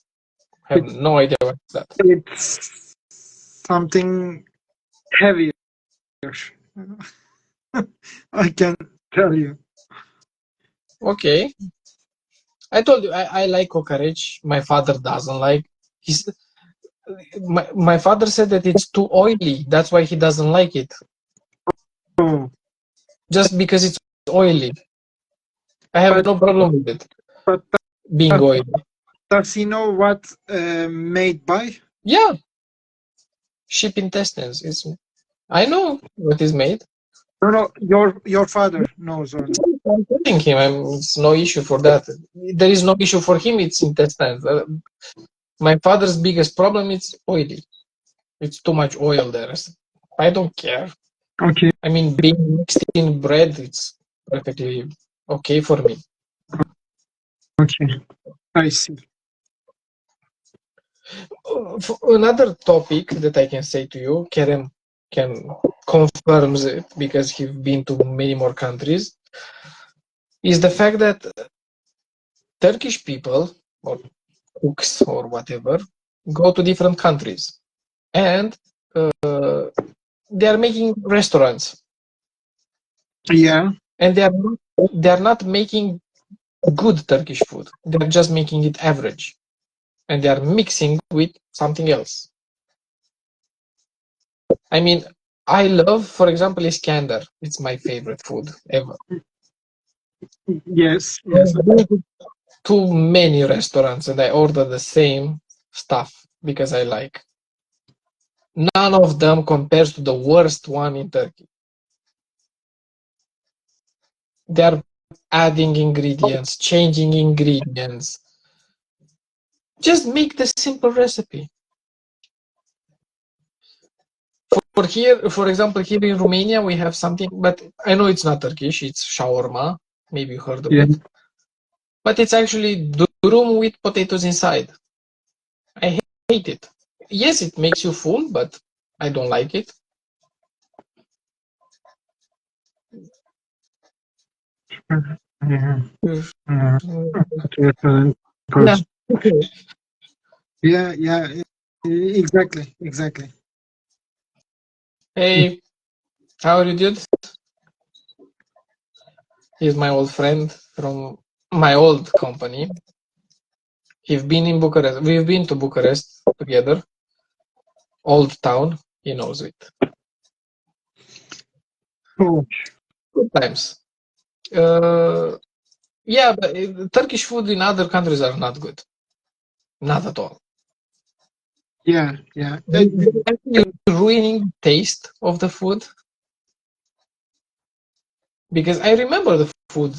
I have it, no idea what's that. it's something heavier. I can tell you. Okay. I told you I like cockroach. My father doesn't like. He's my father said that it's too oily. That's why he doesn't like it. Oh, Just because it's oily. I have but no problem with it but being oily. does he know what made by? Yeah, sheep intestines. I know what is made. No, no, your father knows or not. I'm telling him it's no issue for that. There is no issue for him. It's intestines. My father's biggest problem is oily. It's too much oil there. I don't care. Okay, I mean, being mixed in bread, it's perfectly okay for me. okay, I see. Another topic that I can say to you, Kerem can confirms it because he's been to many more countries, is the fact that Turkish people or cooks or whatever go to different countries and they are making restaurants Yeah, and they are not making good Turkish food. They're just making it average and they are mixing with something else. I mean, I love, for example, Iskandar. It's my favorite food ever. yes, yes. I've been to too many restaurants and I order the same stuff because I like. None of them compares to the worst one in Turkey. They are adding ingredients, changing ingredients. Just make the simple recipe. For example, here in Romania, we have something, but I know it's not Turkish, it's shawarma. Maybe you heard of Yeah. it. But it's actually durum with potatoes inside. I hate it. Yes, it makes you full, but I don't like it. Yeah. Yeah. Good. Yeah, yeah, exactly, exactly. Hey, how are you, dude? He's my old friend from my old company. We've been in Bucharest. We've been to Bucharest together. Old town. He knows it. Oh, Good times. Yeah, but Turkish food in other countries are not good. Not at all. yeah, yeah. They're actually ruining the taste of the food because I remember the food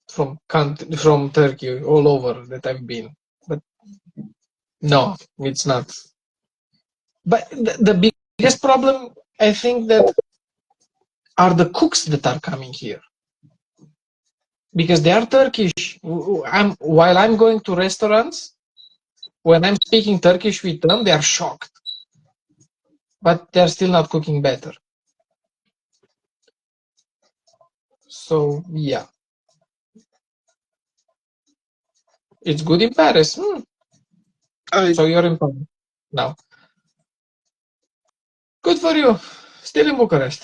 from Turkey all over that I've been, but no, it's not. But the biggest problem I think that are the cooks that are coming here because they are Turkish. While I'm going to restaurants, when I'm speaking Turkish with them, they are shocked, but they're still not cooking better. So yeah, it's good in Paris. I So you're in Paris now. Good for you. Still in Bucharest.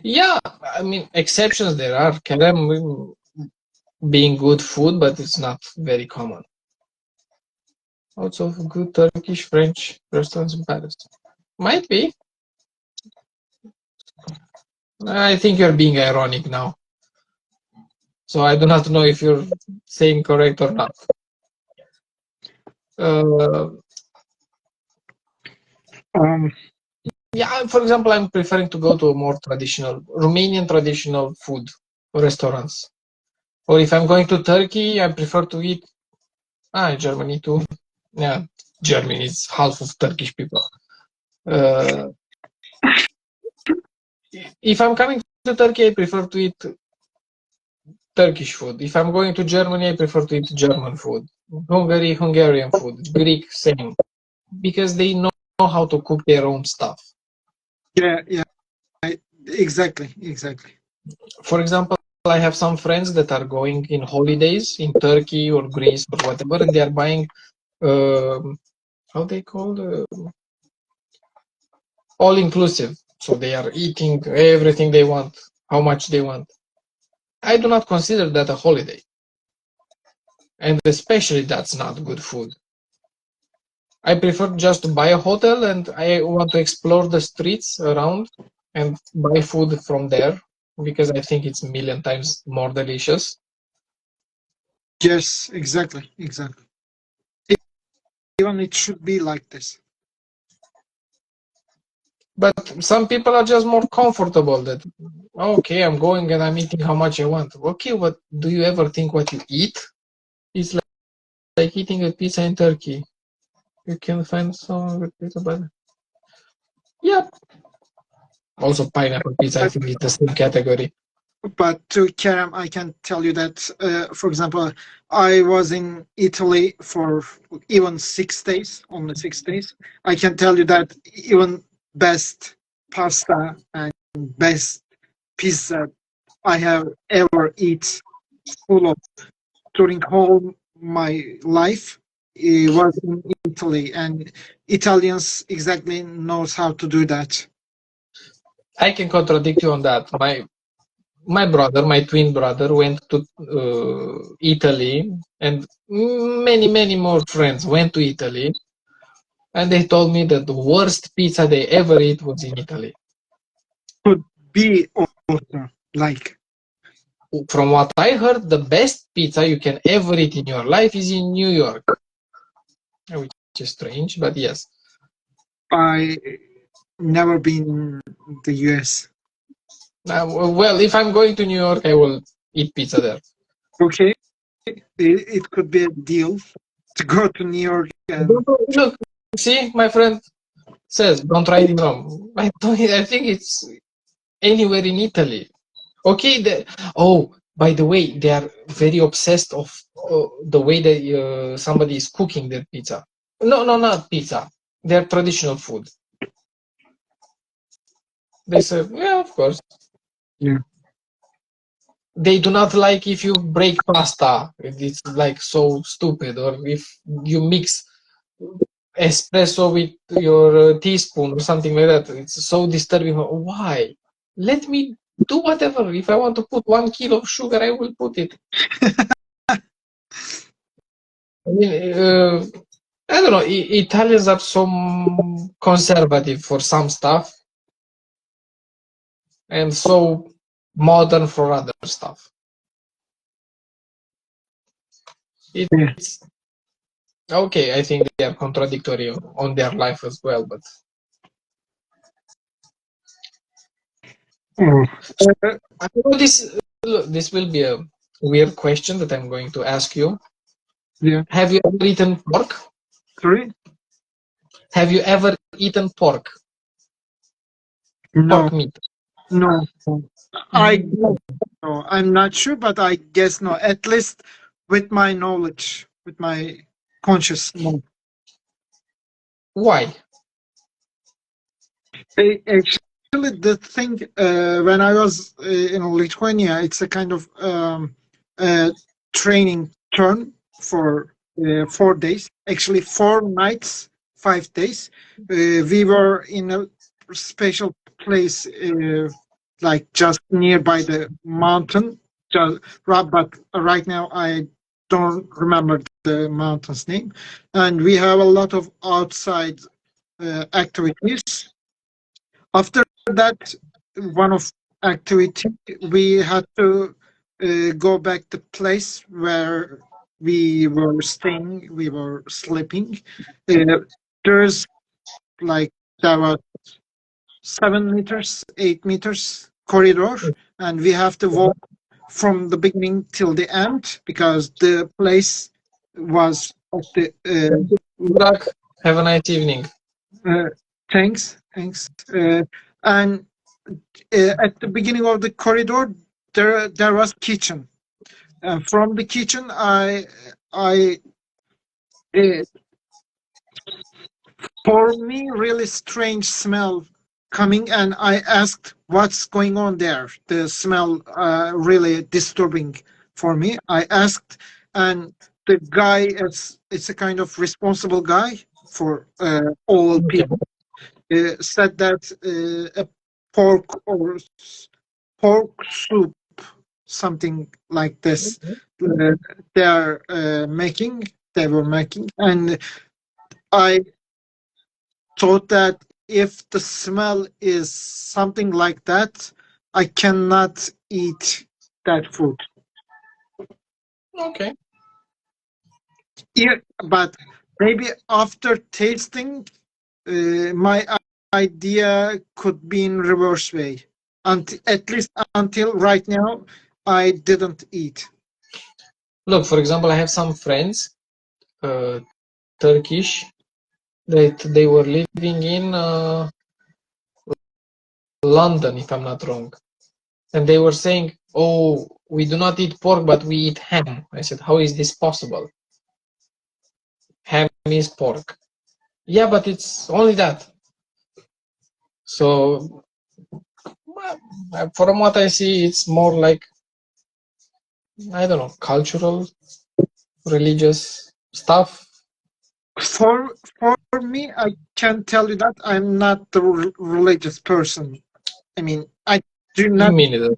Yeah, I mean exceptions there are. Kerem being good food, but it's not very common. Also good Turkish, French restaurants in Paris. Might be. I think you're being ironic now. So I do not know if you're saying correct or not. um Yeah, for example, I'm preferring to go to a more traditional Romanian traditional food restaurants. Or if I'm going to Turkey, I prefer to eat Germany too. Yeah, Germany is half of Turkish people. Uh, if I'm coming to Turkey, I prefer to eat Turkish food. If I'm going to Germany, I prefer to eat German food. Hungary, Hungarian food. Greek, same. Because they know how to cook their own stuff. yeah, exactly. For example, I have some friends that are going in holidays in Turkey or Greece or whatever, and they are buying, how they call all inclusive. So they are eating everything they want, how much they want. I do not consider that a holiday. And especially that's not good food. I prefer just to buy a hotel and I want to explore the streets around and buy food from there because I think it's a million times more delicious. Yes, exactly. Even it should be like this. But some people are just more comfortable that, okay, I'm going and I'm eating how much I want. Okay, but do you ever think what you eat? It's like eating a pizza in Turkey. You can find some good pizza, but yeah. Also, pineapple pizza, I think, is the same category. But to Kerem, I can tell you that, for example, I was in Italy for even 6 days, only 6 days. I can tell you that even best pasta and best pizza I have ever eat full of during whole my life was in Italy, and Italians exactly knows how to do that. I can contradict you on that. My brother, my twin brother, went to Italy, and many more friends went to Italy, and they told me that the worst pizza they ever eat was in Italy. Could be also like From what I heard, the best pizza you can ever eat in your life is in New York, which is strange, but yes. I never been in the US. Well, if I'm going to New York, I will eat pizza there. Okay, it could be a deal to go to New York and Look, see, my friend says, don't write it wrong. I think it's anywhere in Italy. Okay, by the way, they are very obsessed of the way that somebody is cooking their pizza. No, not pizza. Their traditional food. They say, yeah, of course. yeah. They do not like if you break pasta. It's like so stupid. Or if you mix espresso with your teaspoon or something like that. It's so disturbing. Why? Let me do whatever. If I want to put 1 kilo of sugar, I will put it. I mean, I don't know. Italians are so conservative for some stuff and so modern for other stuff. Yeah. It's okay. I think they are contradictory on their life as well. But Oh, uh, I know this will be a weird question that I'm going to ask you. yeah. Have you ever eaten pork? Sorry? Have you ever eaten pork? No, Pork meat? no. I guess No. no. I'm not sure, but I guess no. At least with my knowledge, with my conscious. No. Why? Actually, the thing when I was in Lithuania, it's a kind of training term for 4 days. Actually, 4 nights, 5 days. We were in a special place, like just nearby the mountain. But right now I don't remember the mountain's name. And we have a lot of outside activities. After that, one of activity, we had to go back the place where we were staying, we were sleeping. Uh, there's like there was 7 meters, 8 meters corridor, and we have to walk from the beginning till the end because the place was at the Thank you. Good luck. Have a nice evening. uh, thanks. And at the beginning of the corridor, there was kitchen. From the kitchen, I uh, for me really strange smell coming, and I asked what's going on there. The smell really disturbing for me. I asked, and the guy is it's a kind of responsible guy for all Okay. people. Said that a pork or pork soup, something like this. Uh, they are making. They were making, and I thought that if the smell is something like that, I cannot eat that food. Okay. Yeah, but maybe after tasting, my idea could be in reverse way. At least until right now, I didn't eat. Look, for example, I have some friends, Turkish, that they were living in London, if I'm not wrong. And they were saying, oh, we do not eat pork, but we eat ham. I said, how is this possible? Ham is pork. Yeah, but it's only that. So, from what I see, it's more like, I don't know, cultural, religious stuff. For me, I can tell you that I'm not the religious person. I mean, I do not. Me neither.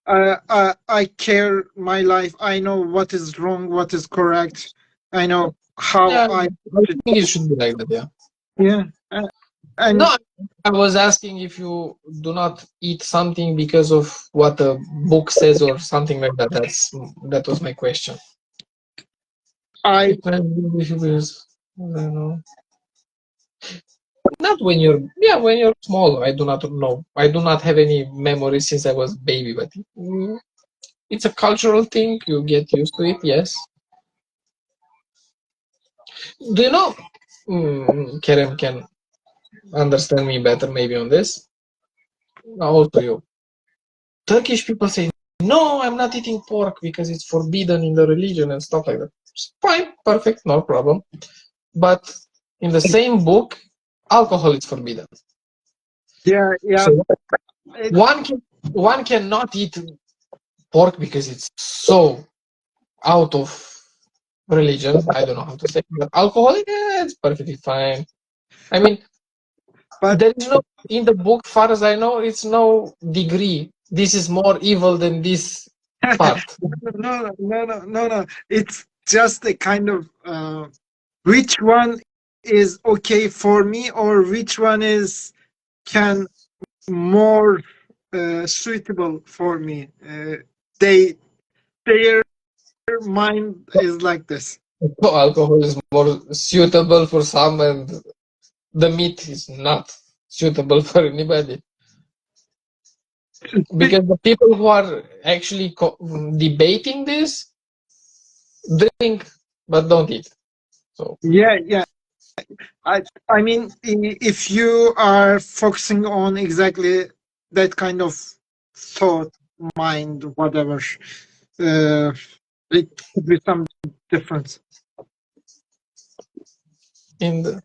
I care my life. I know what is wrong, what is correct. I know how Yeah, I I should. think it should be like that, yeah. Yeah, and No, I was asking if you do not eat something because of what a book says or something like that. That was my question. I It might be because, I don't know. Not when you're small. I do not know. I do not have any memories since I was baby, but it's a cultural thing. You get used to it. Yes. Do you know? Kerem can understand me better maybe on this. Also, you. Turkish people say, no, I'm not eating pork because it's forbidden in the religion and stuff like that. Fine, perfect, no problem. But in the same book, alcohol is forbidden. yeah. So It, one cannot eat pork because it's so out of religion. I don't know how to say it, but alcohol, yeah, it's perfectly fine. I mean, but there is no in the book, far as I know, it's no degree. This is more evil than this part. no. It's just a kind of which one is okay for me, or which one is can more suitable for me. They their mind is like this. Alcohol is more suitable for some, and the meat is not suitable for anybody. Because the people who are actually debating this drink but don't eat. So Yeah. I mean, if you are focusing on exactly that kind of thought, mind, whatever, uh, it could be some difference. in the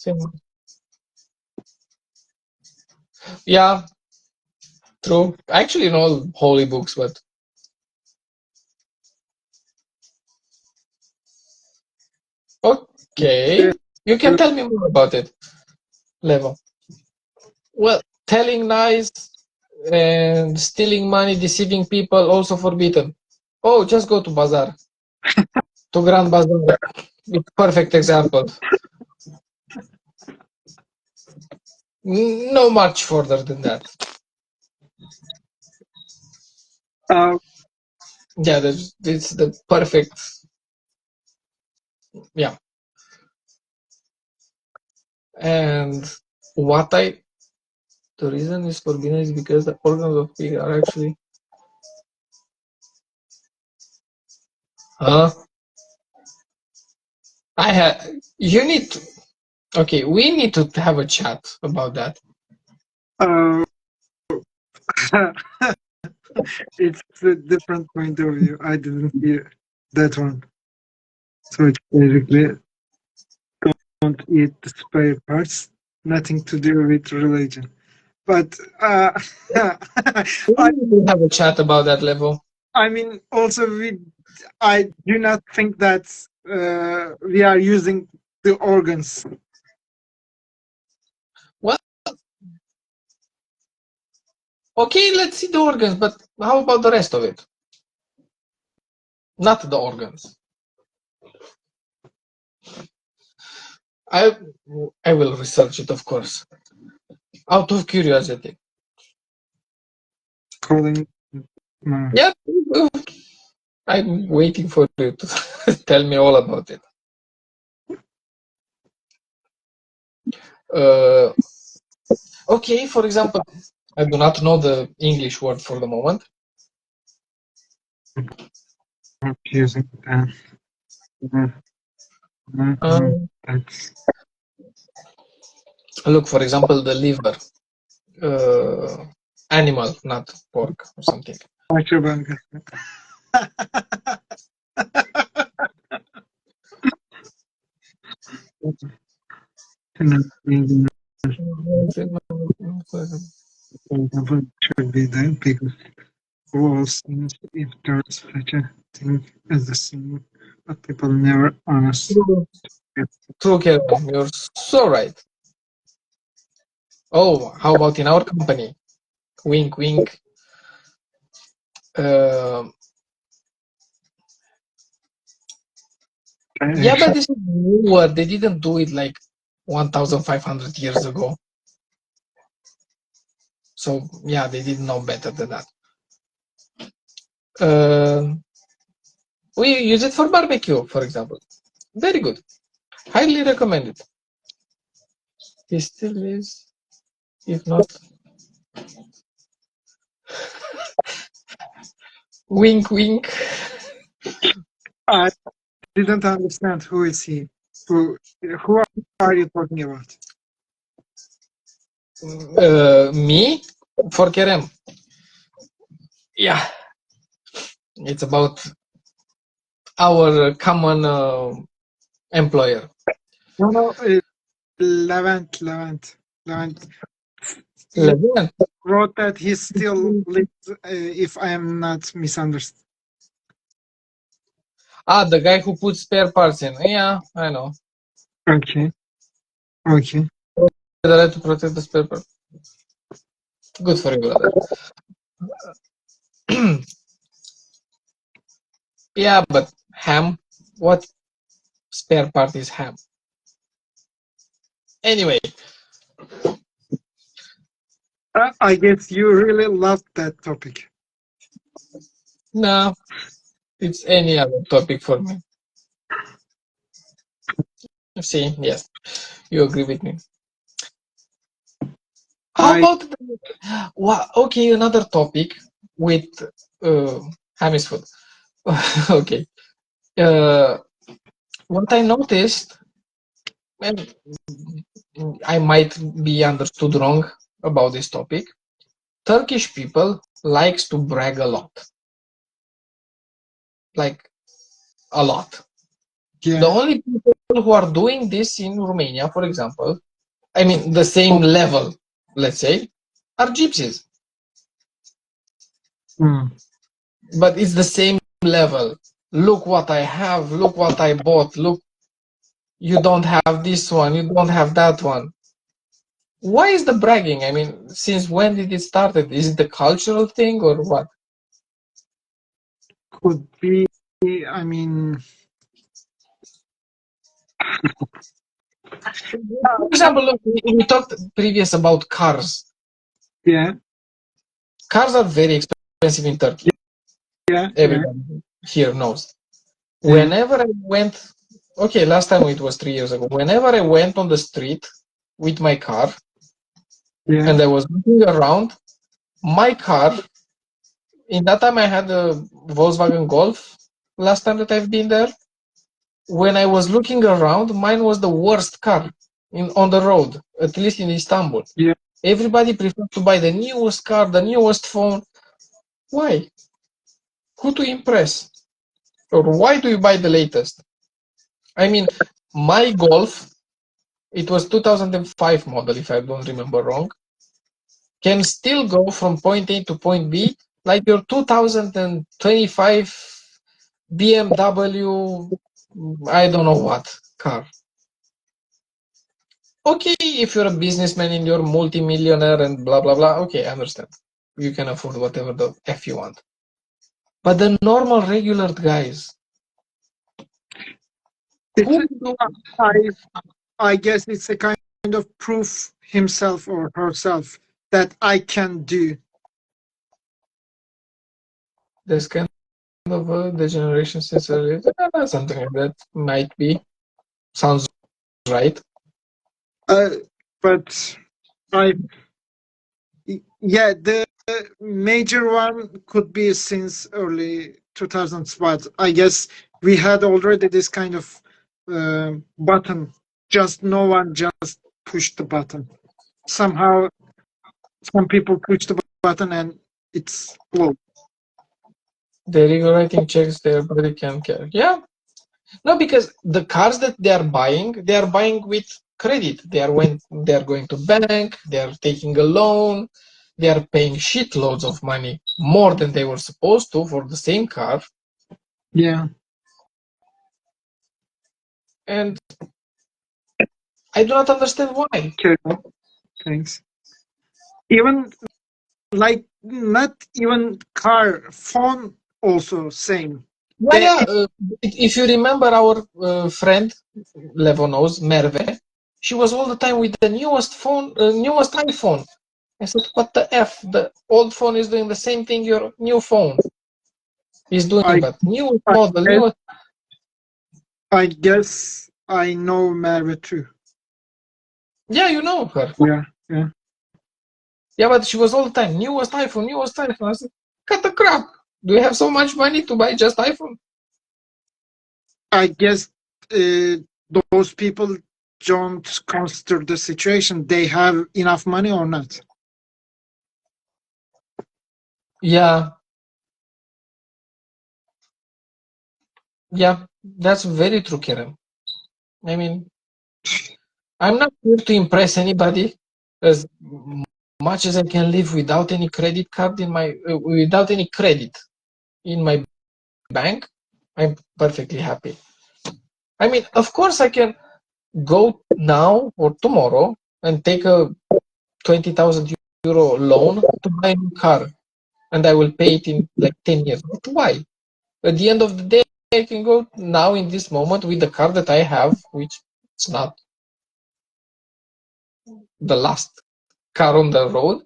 Same. Yeah, true. I actually know holy books, but okay. You can tell me more about it, Levo. Well, telling lies and stealing money, deceiving people, also forbidden. Oh, just go to Bazaar, to Grand Bazaar. It's perfect example. No much further than that. Uh, Yeah, it's the perfect. Yeah, and what I the reason is forbidden is because the organs of pig are actually. Huh? I have. You need to. Okay, we need to have a chat about that. uh, it's a different point of view. I didn't hear that one. So it's basically don't eat the spare parts. Nothing to do with religion. But We I, need to have a chat about that level. I mean, also I do not think that we are using the organs. Well, okay, let's see the organs, but how about the rest of it? Not the organs. I I will research it, of course, out of curiosity. Calling. Yeah, I'm waiting for you to tell me all about it. Uh, okay, for example, I do not know the English word for the moment. Using that. That's Look, for example, the liver, animal, not pork or something. Aşırı should be there because all seems if there's such a thing as a sin, but people never honest. True, Kevin, you're so right. Oh, how about in our company? Wink, wink. Yeah, but this is newer. They didn't do it like 1,500 years ago. So yeah, they didn't know better than that. We use it for barbecue, for example. Very good. Highly recommend it. He still is, if not. Wink, wink. I didn't understand who is he. Who are you talking about? Me for Kerem. Yeah, it's about our common employer. No, Levent Levent. wrote that he still lives, if I am not misunderstood. Ah, the guy who puts spare parts in. Yeah, I know. Okay. Okay. The right to protect the spare part. Good for you, brother. Yeah, but ham? What spare part is ham? Anyway, I guess you really loved that topic. no, it's any other topic for me. See, yes, you agree with me. How I about okay, another topic with ham is food. Okay. What I noticed, and I might be understood wrong about this topic, Turkish people likes to brag a lot. Like a lot. The yeah. only people who are doing this in Romania, for example, I mean the same level, let's say, are gypsies. But it's the same level. Look what I have, look what I bought, look, you don't have this one, you don't have that one. Why is the bragging? I mean, since when did it start? Is it a cultural thing or what? Could be, I mean, For example, look, we talked previous about cars. yeah, Cars are very expensive in Turkey. yeah, yeah, Everybody here knows. yeah, Whenever I went, okay, last time it was 3 years ago. Whenever I went on the street with my car yeah, and I was looking around, my car, in that time I had a Volkswagen Golf last time that I've been there. When I was looking around, mine was the worst car on the road, at least in Istanbul. yeah. Everybody preferred to buy the newest car, the newest phone. Why? Who to impress? Or why do you buy the latest? I mean, my Golf, it was 2005 model, if I don't remember wrong, can still go from point A to point B like your 2025 BMW, I don't know what car. Okay, if you're a businessman and you're multi-millionaire and blah blah blah, okay, I understand. You can afford whatever the F you want. But the normal regular guys, It's, who do I, I guess it's a kind of proof himself or herself that I can do. this kind of a degeneration since earlier? Something like that might be. Sounds right. Uh, but I, yeah, the major one could be since early 2000s, but I guess we had already this kind of button. Just no one just pushed the button. Somehow, some people push the button and it's closed. They're regulating checks their body can carry. Yeah. No, because the cars that they are buying with credit. They are going to bank, they are taking a loan, they are paying shitloads of money, more than they were supposed to for the same car. Yeah. And I do not understand why. Okay. Thanks. Even like not even car, phone also same. Yeah, They yeah. If you remember our friend Levonos, Merve, she was all the time with the newest phone, newest iPhone. I said, what the F? The old phone is doing the same thing your new phone is doing, I but newest I model, guess, newest. I guess I know Merve too. Yeah, you know her. Yeah, yeah. Yeah, but she was all the time, newest iPhone, newest iPhone. I said, cut the crap. Do you have so much money to buy just iPhone? I guess uh, those people don't consider the situation. They have enough money or not. Yeah, yeah, that's very true, Kerem. I mean, I'm not here to impress anybody as much as I can live without any credit card in my, without any credit in my bank. I'm perfectly happy. I mean, of course, I can go now or tomorrow and take a 20,000 euro loan to buy a new car and I will pay it in like 10 years. But why? At the end of the day, I can go now in this moment with the car that I have, which is not the last car on the road,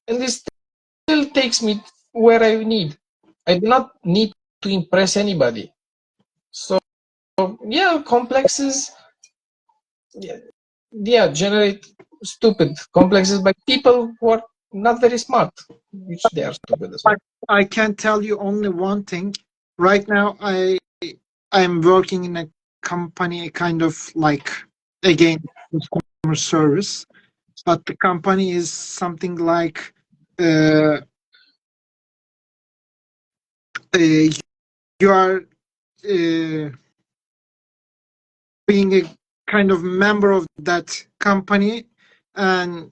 and this still takes me where I need. I do not need to impress anybody. So yeah, complexes, yeah, yeah, generate stupid complexes by people who are not very smart, which they are stupid as I, well. I can tell you only one thing. Right now, I'm working in a company, kind of like again customer service, but the company is something like uh, you are being a kind of member of that company, and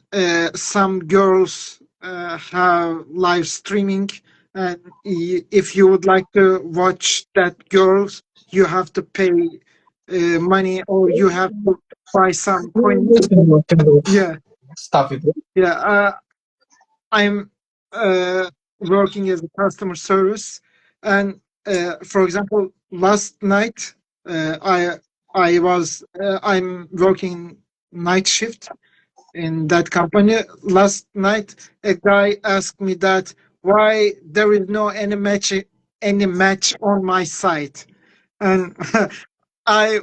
some girls have live streaming, and if you would like to watch that girls, you have to pay money, or you have to buy some coins. What kind of Yeah, stuff it is? yeah. I'm working as a customer service, and for example, last night I'm working night shift in that company. Last night, a guy asked me that why there is no any match on my site, and I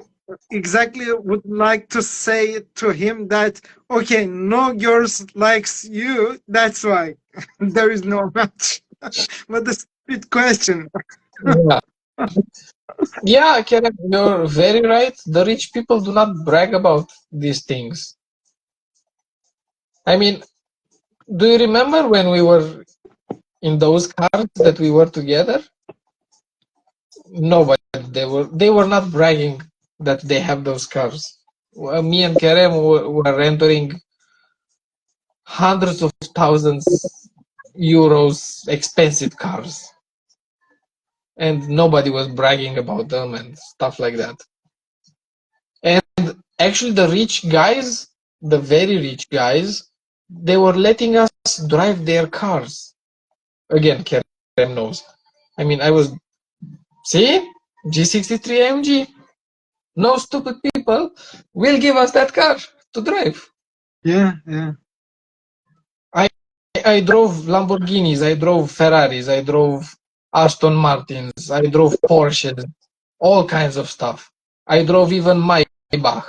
exactly would like to say to him that okay, no girls likes you. That's why there is no match. But the stupid question. Yeah. Yeah, Kerem, you're very right. The rich people do not brag about these things. I mean, do you remember when we were in those cars that we were together? Nobody. They were not bragging that they have those cars. Well, me and Kerem were entering hundreds of thousands euros expensive cars, and nobody was bragging about them and stuff like that. And actually, the rich guys, the very rich guys, they were letting us drive their cars. Again, Kerem knows. I mean, I was, see, G63 AMG. No stupid people will give us that car to drive. Yeah, yeah, I I drove Lamborghinis, I drove Ferraris, I drove Aston Martins, I drove Porsches, all kinds of stuff. I drove even Maybach.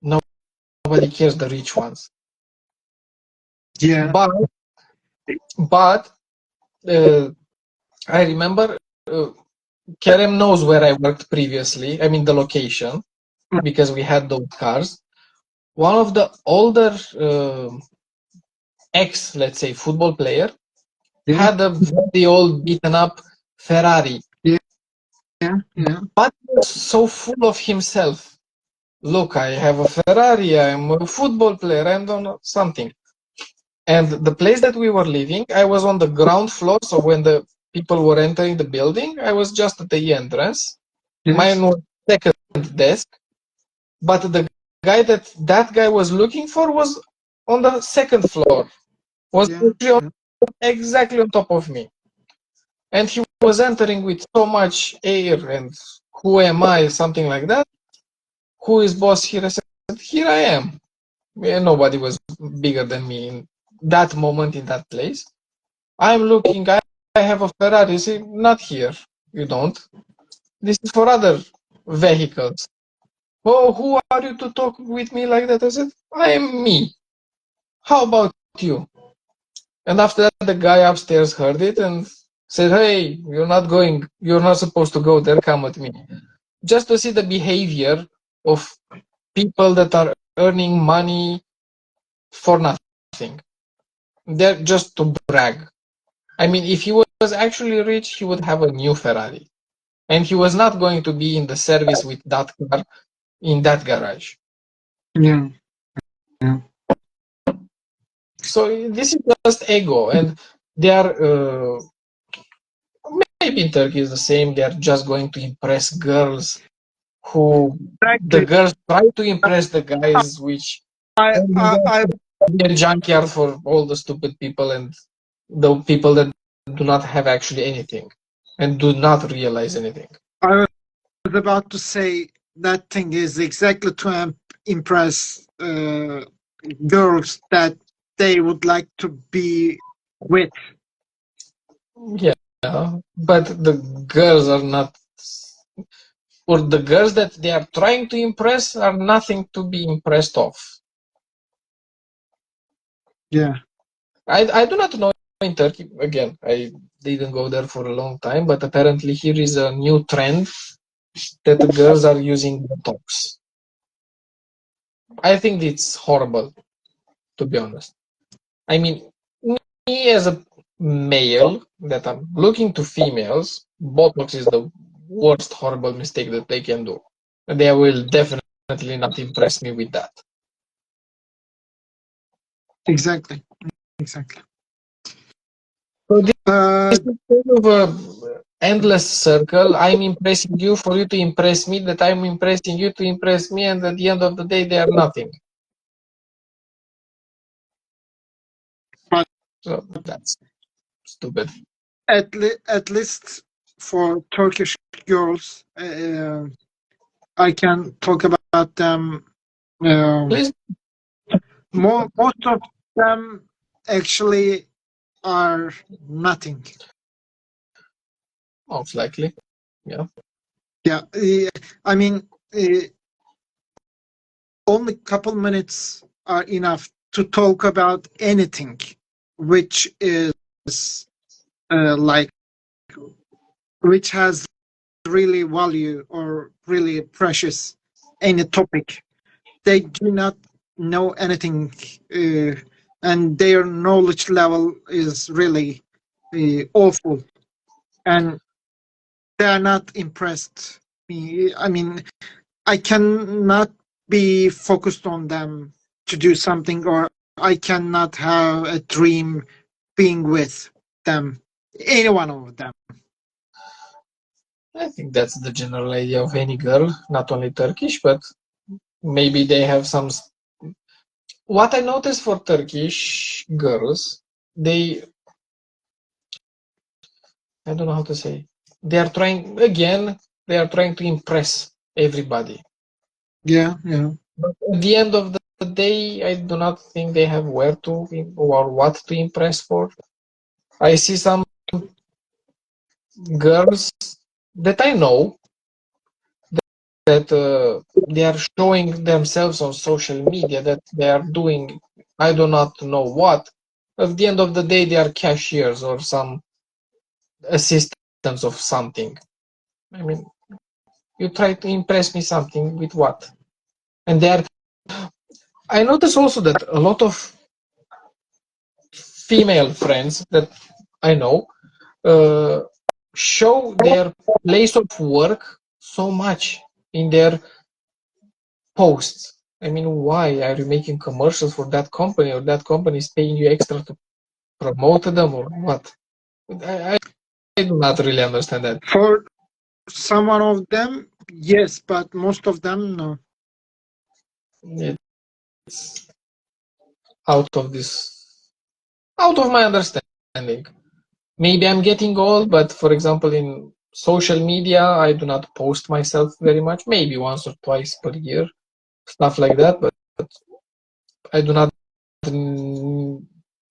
Nobody cares, the rich ones. yeah, But I remember Kerem knows where I worked previously. I mean the location, because we had those cars. One of the older ex, let's say, football player yeah, had a very old beaten up Ferrari, yeah, yeah, yeah, but he was so full of himself. Look, I have a Ferrari, I'm a football player, I'm doing something. And the place that we were living, I was on the ground floor, so when the people were entering the building, I was just at the entrance. yes, Mine was second desk, but the guy that guy was looking for was on the second floor, was yeah, literally yeah, exactly on top of me. And he was entering with so much air and who am I, something like that. Who is boss here? I said, here I am. Yeah, nobody was bigger than me in that moment in that place. I'm looking, I have a Ferrari. Say, not here. You don't. This is for other vehicles. Oh, who are you to talk with me like that? I said, I am me. How about you? And after that, the guy upstairs heard it and said, hey, you're not supposed to go there, come with me. Just to see the behavior of people that are earning money for nothing. They're just to brag. I mean, if he was actually rich, he would have a new Ferrari. And he was not going to be in the service with that car in that garage. yeah, yeah. So this is just ego. And they are, maybe in Turkey is the same. They are just going to impress girls who the Exactly. girls try to impress the guys, which I be a junkyard for all the stupid people and the people that do not have actually anything and do not realize anything. I was about to say that thing is exactly to impress girls that they would like to be with. Yeah, but the girls are not, or the girls that they are trying to impress are nothing to be impressed of. Yeah, I do not know in Turkey, again, I didn't go there for a long time, but apparently here is a new trend that the girls are using Botox. I think it's horrible, to be honest. I mean, me as a male that I'm looking to females, Botox is the worst horrible mistake that they can do. They will definitely not impress me with that. Exactly. Exactly. So this Uh, is kind of a endless circle. I'm impressing you for you to impress me, that I'm impressing you to impress me, and at the end of the day, they are nothing. but So that's stupid. at least for Turkish girls, I can talk about them. Um, Please, most of them actually are nothing. most likely. Yeah. Yeah, I mean, only couple minutes are enough to talk about anything, which is like which has really value or really precious any topic. They do not know anything, uh, and their knowledge level is really awful, and they are not impressed. Me, I mean, I cannot be focused on them to do something, or I cannot have a dream being with them, any one of them. I think that's the general idea of any girl, not only Turkish, but maybe they have some. What I noticed for Turkish girls, they, I don't know how to say, they are trying, again, they are trying to impress everybody. Yeah, yeah. But at the end of the day, I do not think they have where to or what to impress for. I see some girls that I know that they are showing themselves on social media that they are doing, I do not know what. At the end of the day, they are cashiers or some assistants of something. I mean, you try to impress me something with what? And they are. I notice also that a lot of female friends that I know uh, show their place of work so much in their posts. I mean, why are you making commercials for that company, or that company is paying you extra to promote them, or what? I do not really understand that. For some one of them, yes, but most of them, no. It's out of this, out of my understanding. Maybe I'm getting old, but for example, in social media, I do not post myself very much. Maybe once or twice per year, stuff like that. But I do not.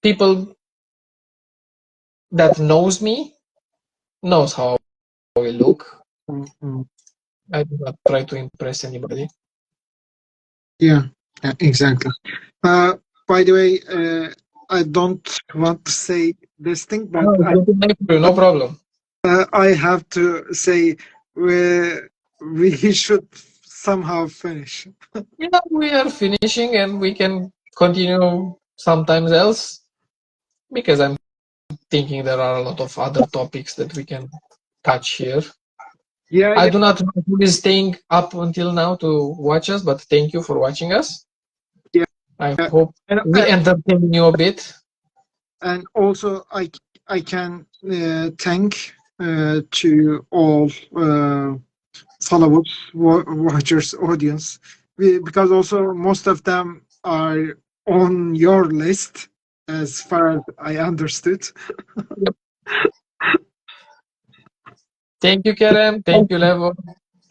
People that knows me knows how I look. Mm. I do not try to impress anybody. Yeah, yeah, exactly. Uh, by the way, I don't want to say this thing, but No, no problem. I have to say we should somehow finish. Yeah, we are finishing and we can continue sometimes else because I'm thinking there are a lot of other topics that we can touch here. Yeah, I yeah, do not know who is staying up until now to watch us, but thank you for watching us. yeah. I hope And we entertain you a bit. and also I can thank to all followers, watchers, audience, because also most of them are on your list, as far as I understood. Yep. Thank you, Kerem. Thank you, Levo.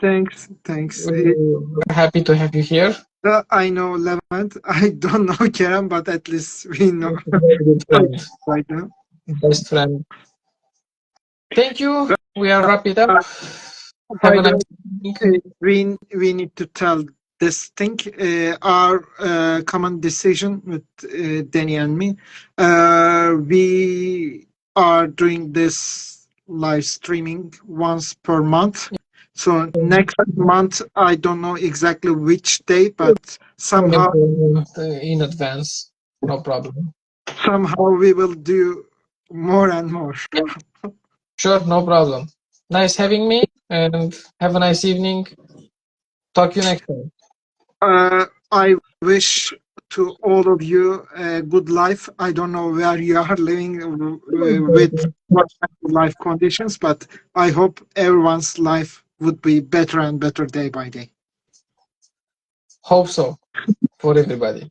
Thanks, thanks. We're happy to have you here. I know Levent. I don't know Kerem, but at least we know Very good friend, right now. best friend. Thank you. We are wrap it up. Uh, Have by a the nice way, evening. we need to tell this thing. Our common decision with Danny and me. We are doing this live streaming once per month. So next month, I don't know exactly which day, but In advance, no problem. somehow we will do more and more. Yeah, sure, no problem. Nice having me, and have a nice evening. Talk to you next time. I wish to all of you a good life. I don't know where you are living with what kind of life conditions, but I hope everyone's life would be better and better day by day. Hope so for everybody.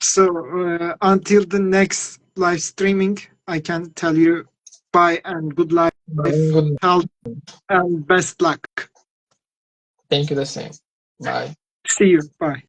So until the next live streaming, I can tell you bye and good life, Good. health, and best luck. Thank you the same. Bye. See you. Bye.